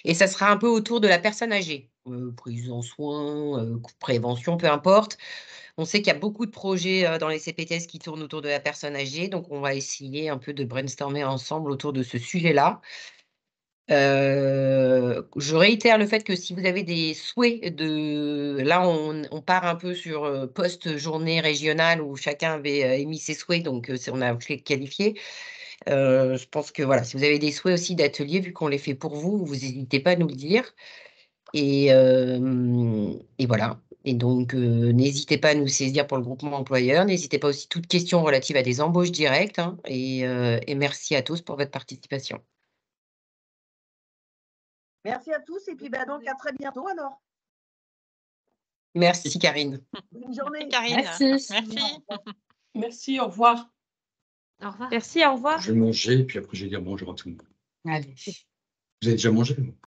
Et ça sera un peu autour de la personne âgée. Prise en soins, prévention, peu importe. On sait qu'il y a beaucoup de projets dans les CPTS qui tournent autour de la personne âgée, donc on va essayer un peu de brainstormer ensemble autour de ce sujet-là. Je réitère le fait que si vous avez des souhaits là, on part un peu sur post-journée régionale où chacun avait émis ses souhaits, donc on a qualifié. Je pense que voilà, si vous avez des souhaits aussi d'ateliers, vu qu'on les fait pour vous, vous n'hésitez pas à nous le dire. Et voilà. Et donc, n'hésitez pas à nous saisir pour le groupement employeur. N'hésitez pas aussi toutes questions relatives à des embauches directes. Et merci à tous pour votre participation. Merci à tous et puis donc à très bientôt alors. Merci Karine. Bonne journée. Karine. Merci. Merci, au revoir. Au revoir. Merci, au revoir. Je vais manger et puis après je vais dire bonjour à tout le monde. Allez. Vous avez déjà mangé?